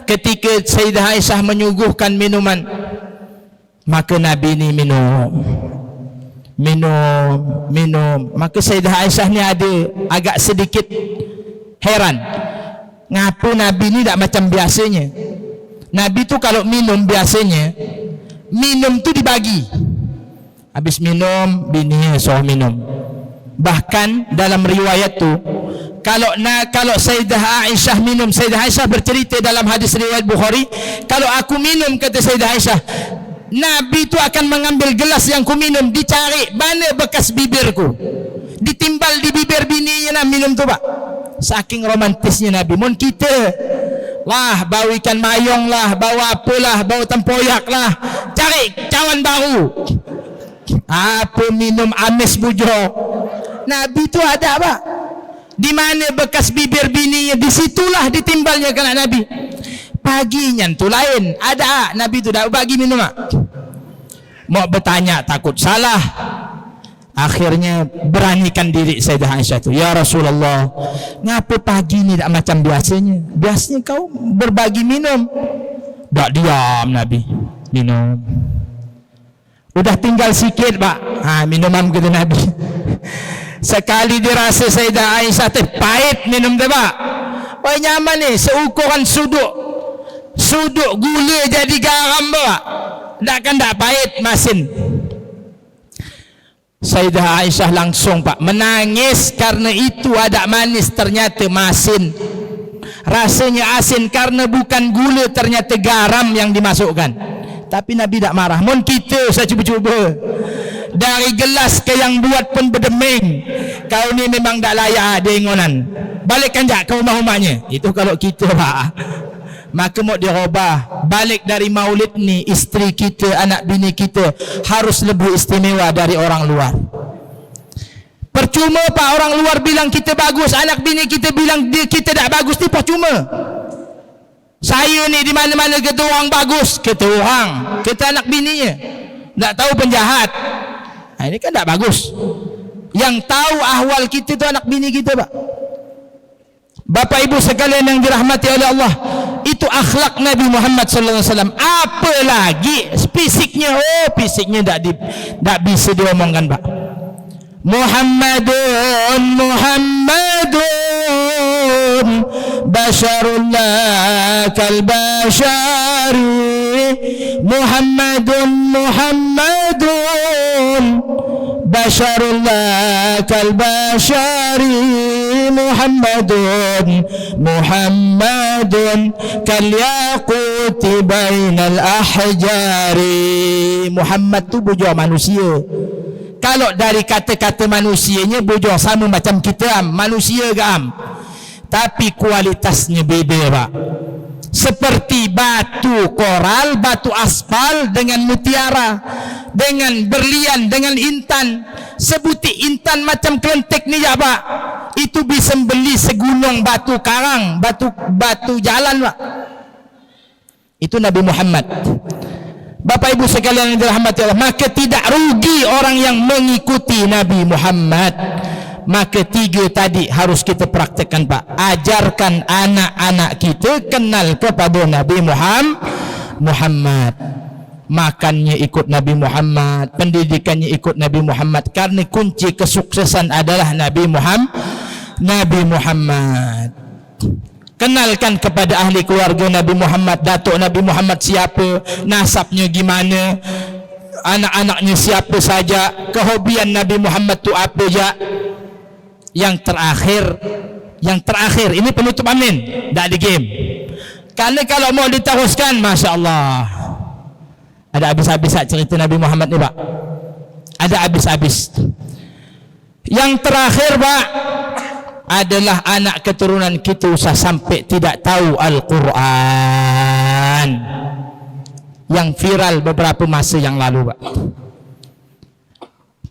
A: ketika Sayyidah Aisyah menyuguhkan minuman, maka Nabi ini minum. Maka Sayyidah Aisyah ni ada agak sedikit heran, ngapa Nabi ni tak macam biasanya. Nabi tu kalau minum biasanya minum tu dibagi, habis minum bininya suruh minum. Bahkan dalam riwayat tu kalau Sayyidah Aisyah minum, Sayyidah Aisyah bercerita dalam hadis riwayat Bukhari, kalau aku minum, kata Sayyidah Aisyah, Nabi tu akan mengambil gelas yang ku minum, dicari mana bekas bibirku, ditimbal di bibir bininya nak minum tu Pak. Saking romantisnya Nabi. Mun kita lah bau ikan mayong lah, bau apalah, bau tempoyak lah, cari cawan baru, apa minum amis bujo. Nabi tu ada Pak, di mana bekas bibir bininya, di situlah ditimbalnya kena Nabi. Paginya tu lain, ada Nabi tu dah bagi minum Pak. Mau bertanya takut salah, akhirnya beranikan diri Sayyidah Aisyah tu, ya Rasulullah, ngapa pagi ni tak macam biasanya? Biasanya kau berbagi minum. Tak diam Nabi, minum. Udah tinggal sikit Pak, minuman kata Nabi. Sekali dirasa Sayyidah Aisyah tu pahit minum tu Pak, oh nyaman ni, seukuran suduk gula jadi garam Pak, takkan tak pahit masin. Sayyidah Aisyah langsung Pak menangis karena itu ada manis ternyata masin, rasanya asin karena bukan gula ternyata garam yang dimasukkan. Tapi Nabi tak marah. Mun kita saya cuba-cuba dari gelas ke yang buat pun berdeming, kau ni memang tak layak dengonan, balikkan jak ke rumah-rumahnya. Itu kalau kita Pak. Maka mau dirubah, balik dari maulid ni, isteri kita, anak bini kita harus lebih istimewa dari orang luar. Percuma Pak orang luar bilang kita bagus, anak bini kita bilang kita tak bagus, ni percuma. Saya ni di mana-mana kata orang bagus, kata orang, kata anak bininya tak tahu penjahat. Ini kan tak bagus. Yang tahu ahwal kita tu anak bini kita Pak. Bapak Ibu sekalian yang dirahmati oleh Allah, itu akhlak Nabi Muhammad sallallahu alaihi wasallam. Apa lagi fisiknya? Fisiknya tak bisa diomongkan Pak. Muhammadun basharun la kal bashari. Muhammadun basharun la kal bashari. Muhammadun kal yaquti bainal ahjari. Muhammad tu bujur manusia. Kalau dari kata-kata manusianya bujur sama macam kita manusia ke tapi kualitasnya beza Pak. Seperti batu koral, batu aspal dengan mutiara, dengan berlian, dengan intan. Sebutik intan macam kelentek ni ya Pak, itu bisa beli segunung batu karang, batu jalan Pak. Itu Nabi Muhammad. Bapak Ibu sekalian yang dirahmati Allah, maka tidak rugi orang yang mengikuti Nabi Muhammad. Maka 3 tadi harus kita praktekkan, Pak. Ajarkan anak-anak kita kenal kepada Nabi Muhammad. Makannya ikut Nabi Muhammad, pendidikannya ikut Nabi Muhammad, karena kunci kesuksesan adalah Nabi Muhammad. Kenalkan kepada ahli keluarga Nabi Muhammad, datuk Nabi Muhammad siapa, nasabnya gimana, anak-anaknya siapa saja, kehobian Nabi Muhammad tu apa je. Yang terakhir ini penutup amin, tak ada game. Karena kalau mau diteruskan, Masya Allah, ada habis-habis cerita Nabi Muhammad ni, Pak. Ada habis-habis. Yang terakhir, Pak, adalah anak keturunan kita usah sampai tidak tahu Al-Quran. Yang viral beberapa masa yang lalu, Pak.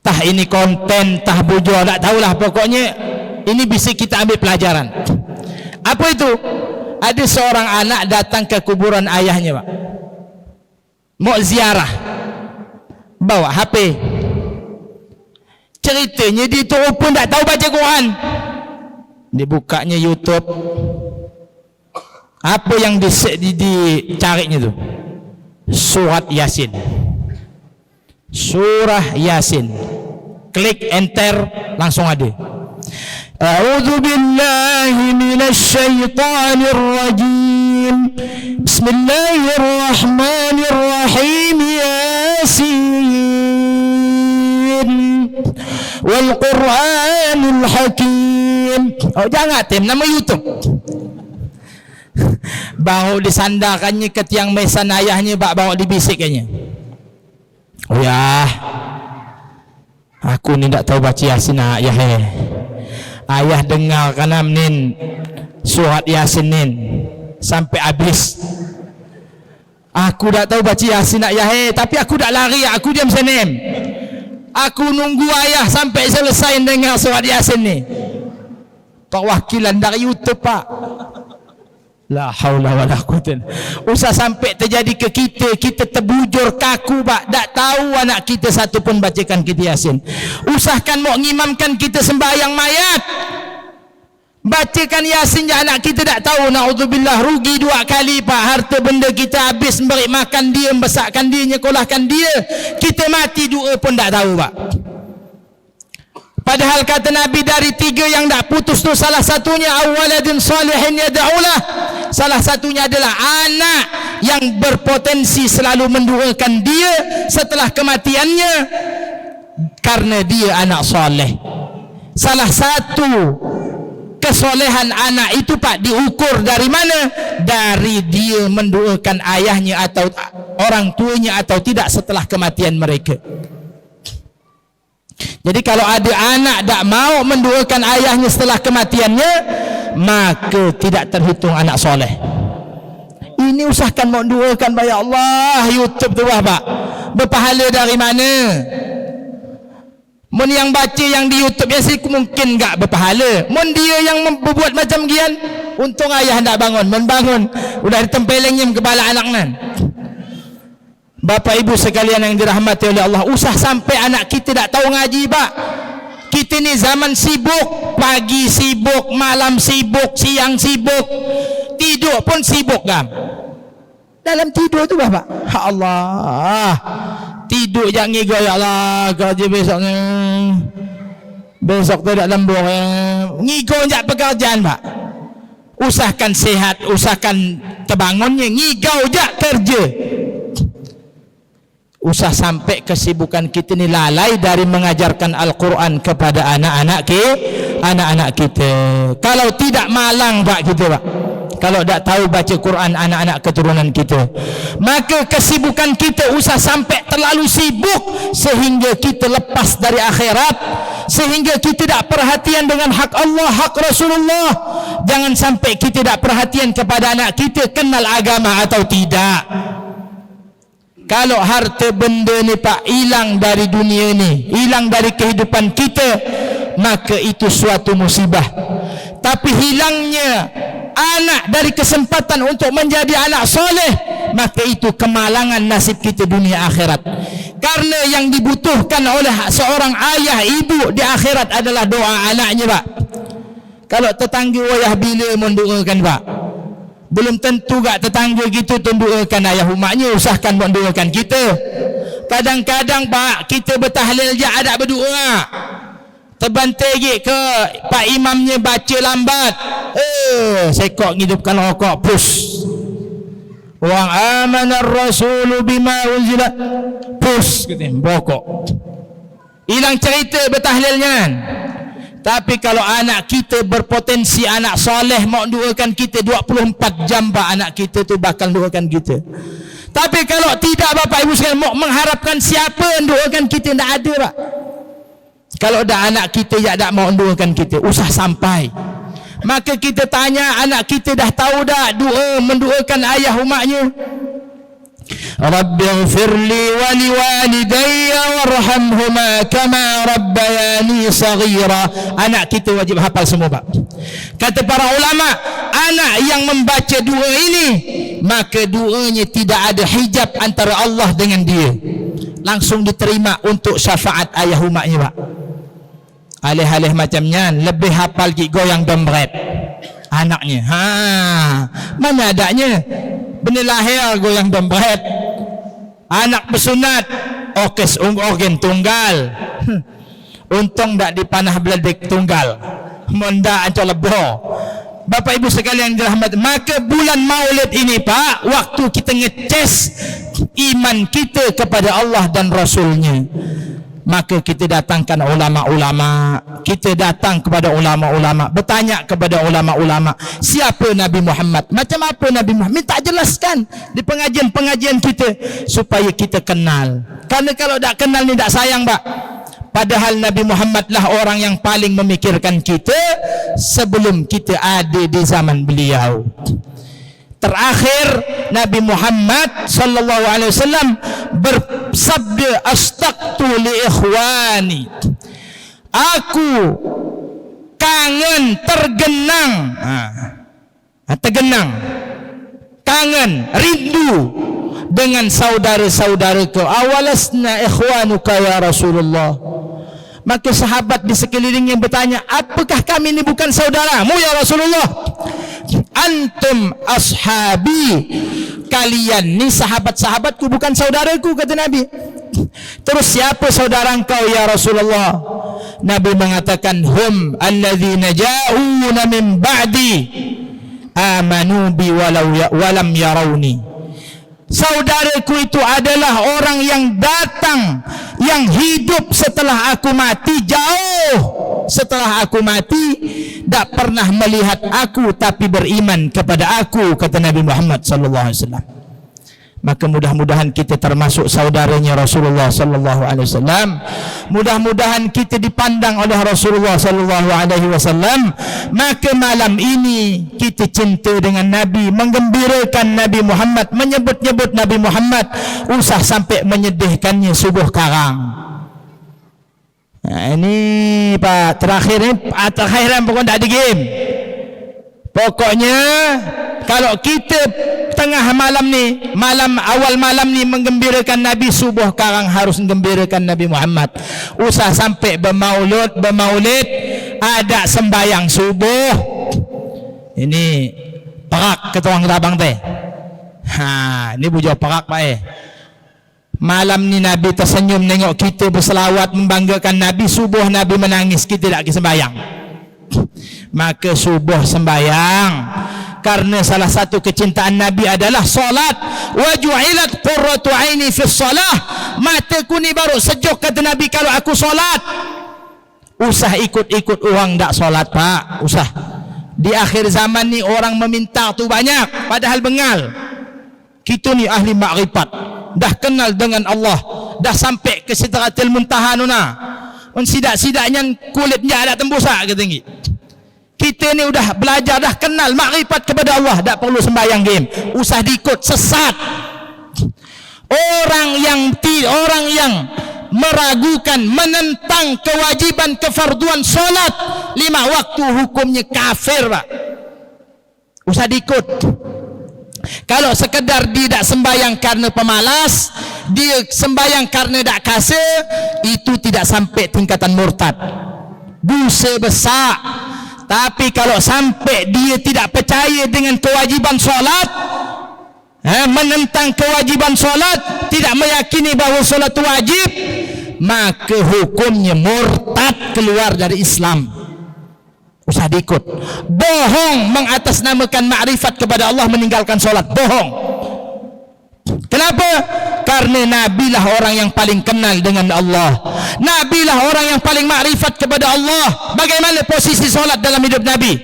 A: Tah ini konten, tah bujur, tak tahulah, pokoknya ini bisa kita ambil pelajaran. Apa itu? Ada seorang anak datang ke kuburan ayahnya, Pak. Mau ziarah, bawa HP. Ceritanya dia tu pun tak tahu baca Quran. Dibukanya YouTube. Apa yang dicarinya tu? Surat Yasin. Surah Yasin. Klik enter, langsung ada. A'udzu billahi minasy syaithanir rajim. Bismillahirrahmanirrahim. Yasin wal Qur'anil Hakim. Oh, jangan tem nama YouTube. Baru disandarkannya ke tiang mesan ayahnya, baru dibisikkannya. Oh ya, aku ni tak tahu baca Yasin ayah. Ayah dengar kana nin surat Yasin nin sampai habis. Aku tak tahu baca Yasin ayah, tapi aku tak lari, aku diam senem. Aku nunggu ayah sampai selesai dengar surat Yasin ni. Perwakilan dari YouTube, Pak. La haula wala quwwata. Usah sampai terjadi ke kita terbujur kaku, Pak. Tak tahu anak kita satu pun bacakan kita Yasin. Usahakan mau ngimamkan kita sembahyang mayat, bacakan Yasin je anak kita tak tahu. Na'udzubillah, rugi 2 kali, Pak. Harta benda kita habis, beri makan dia, membesarkan dia, nyekolahkan dia, kita mati 2 pun tak tahu, Pak. Padahal kata Nabi dari 3 yang tak putus tu salah satunya awaladin salihin yad'ulah. Salah satunya adalah anak yang berpotensi selalu mendoakan dia setelah kematiannya karena dia anak soleh. Salah satu kesolehan anak itu, Pak, diukur dari mana? Dari dia mendoakan ayahnya atau orang tuanya atau tidak setelah kematian mereka. Jadi kalau ada anak tak mau mendoakan ayahnya setelah kematiannya, maka tidak terhitung anak soleh. Ini usahakan mau doakan, ya Allah. YouTube tu, Pak, berpahala dari mana? Mun yang baca yang di YouTube biasa mungkin enggak berpahala. Mun dia yang membuat macam gian, untung ayah tak bangun. Mun bangun udah ditempelengnya kepala anak nan. Bapak Ibu sekalian yang dirahmati oleh Allah, usah sampai anak kita tak tahu ngaji, Pak. Kita ni zaman sibuk, pagi sibuk, malam sibuk, siang sibuk, tidur pun sibuk, kan? Dalam tidur tu, Bapak, ya Allah, tidur jangan ngigo, ya Allah, kerja besoknya, besok tu tak lembur, ngigo jak pekerjaan, Pak. Usahakan sehat, usahakan terbangunnya, ngigau jak kerja. Usah sampai kesibukan kita ni lalai dari mengajarkan Al-Quran kepada anak-anak kita. Kalau tidak malang, Pak, kita, Pak. Kalau tak tahu baca Quran anak-anak keturunan kita, maka kesibukan kita usah sampai terlalu sibuk sehingga kita lepas dari akhirat, sehingga kita tak perhatian dengan hak Allah, hak Rasulullah. Jangan sampai kita tak perhatian kepada anak kita kenal agama atau tidak. Kalau harta benda ni, Pak, hilang dari dunia ni, hilang dari kehidupan kita, maka itu suatu musibah. tapi hilangnya anak dari kesempatan untuk menjadi anak soleh, maka itu kemalangan nasib kita dunia akhirat. Karena yang dibutuhkan oleh seorang ayah ibu di akhirat adalah doa anaknya, Pak. Kalau tetangga wayah bila mendoakan, Pak, belum tentu gak tetangga gitu mendoakan ayah umaknya, usahkan mendoakan kita. Kadang-kadang, Pak, kita bertahlil je ada berdoa, terbantai ke Pak Imamnya baca lambat, sekok ngidupkan rokok, pus. Wa amana ar-rasulu bima unzila, pus, bokok. Hilang cerita bertahlilnya. Tapi kalau anak kita berpotensi anak soleh, mau doakan kita 24 jam, Pak, anak kita tu bakal doakan kita. Tapi kalau tidak, Bapak Ibu sekalian, mau mengharapkan siapa yang doakan kita, tidak ada, Pak. Kalau dah anak kita yang tak mau doakan kita, usah sampai. Maka kita tanya anak kita, dah tahu dah doa mendoakan ayah umaknya? Rabbighfirli wa liwalidayya warhamhuma kama rabbayani saghira. Anak kita wajib hafal semua, Pak. Kata para ulama, anak yang membaca doa ini, maka doanya tidak ada hijab antara Allah dengan dia, langsung diterima untuk syafaat ayah umaknya, Pak. Alih-alih macamnya lebih hafal goyang dompet anaknya. Mana adanya benih lahir goyang dompet, anak bersunat organ tunggal. Untung tak dipanah beledek tunggal, monda ancol lebo. Bapak Ibu sekalian yang dirahmati, maka bulan Maulid ini, Pak, waktu kita ngeces iman kita kepada Allah dan Rasulnya, maka kita datangkan ulama-ulama, kita datang kepada ulama-ulama, bertanya kepada ulama-ulama, siapa Nabi Muhammad, macam apa Nabi Muhammad, minta jelaskan di pengajian-pengajian kita supaya kita kenal. Karena kalau tak kenal ni tak sayang, Pak. Padahal Nabi Muhammad lah orang yang paling memikirkan kita sebelum kita ada di zaman beliau. Terakhir Nabi Muhammad sallallahu alaihi wasallam bersabda, astaqtu li ikhwani, aku kangen, tergenang, tergenang, kangen, rindu dengan saudara-saudaraku. Awalasna ikhwanuka ya Rasulullah. Maka sahabat di sekelilingnya bertanya, apakah kami ini bukan saudaramu ya Rasulullah? Antum ashabi, kalian ni sahabat-sahabatku, bukan saudaraku, kata Nabi. Terus siapa saudara engkau ya Rasulullah? Nabi mengatakan, hum alladzina ja'una min ba'di amanu bi walam yarawni. Saudaraku itu adalah orang yang datang, yang hidup setelah aku mati, jauh setelah aku mati, tak pernah melihat aku tapi beriman kepada aku, kata Nabi Muhammad sallallahu alaihi wasallam. Maka mudah-mudahan kita termasuk saudaranya Rasulullah sallallahu alaihi wasallam. Mudah-mudahan kita dipandang oleh Rasulullah sallallahu alaihi wasallam. Maka malam ini kita cinta dengan Nabi, menggembirakan Nabi Muhammad, menyebut-nyebut Nabi Muhammad, usah sampai menyedihkannya subuh karang. Ini Pak, terakhir pokoknya tak ada game. Pokoknya kalau kita tengah malam ni, awal malam ni menggembirakan Nabi, subuh karang harus menggembirakan Nabi Muhammad. Usah sampai bermaulid, ada sembahyang subuh. Ini perak ketuang rabang teh. Ini bujau perak, Pak. Malam ni Nabi tersenyum nengok kita berselawat membanggakan Nabi, subuh Nabi menangis, kita tak sembahyang. Maka subuh sembahyang, karena salah satu kecintaan Nabi adalah solat. Wa ju'ilat qurratu aini fi shalah, mataku ni baru sejuk, kata Nabi, kalau aku solat. Usah ikut-ikut orang tak solat, Pak, usah. Di akhir zaman ni orang meminta tu banyak, padahal bengal. Kita ni ahli makrifat, dah kenal dengan Allah, dah sampai ke Sidratil Muntaha nuna. Sidak-sidaknya kulitnya ada tembusak ke tinggi. Kita ni udah belajar, dah kenal makrifat kepada Allah, tak perlu sembahyang game, usah diikut, sesat. Orang yang meragukan, menentang kewajiban kefarduan solat 5 waktu, hukumnya kafir, Pak. Usah diikut. Kalau sekedar dia tak sembayang karena pemalas, dia sembayang karena tak kasih, itu tidak sampai tingkatan murtad, dosa besar. Tapi kalau sampai dia tidak percaya dengan kewajiban solat, menentang kewajiban solat, tidak meyakini bahawa solat itu wajib, maka hukumnya murtad, keluar dari Islam. Usah diikut. Bohong mengatasnamakan makrifat kepada Allah, meninggalkan solat, bohong. Kenapa? Karena Nabi lah orang yang paling kenal dengan Allah. Nabi lah orang yang paling makrifat kepada Allah. Bagaimana posisi solat dalam hidup Nabi?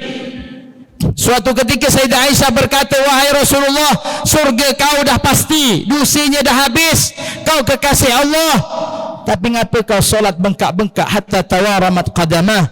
A: Suatu ketika Sayyidah Aisyah berkata, wahai Rasulullah, surga kau dah pasti, dosanya dah habis, kau kekasih Allah, tapi ngapa kau solat bengkak-bengkak hatta tawaramat qadamah,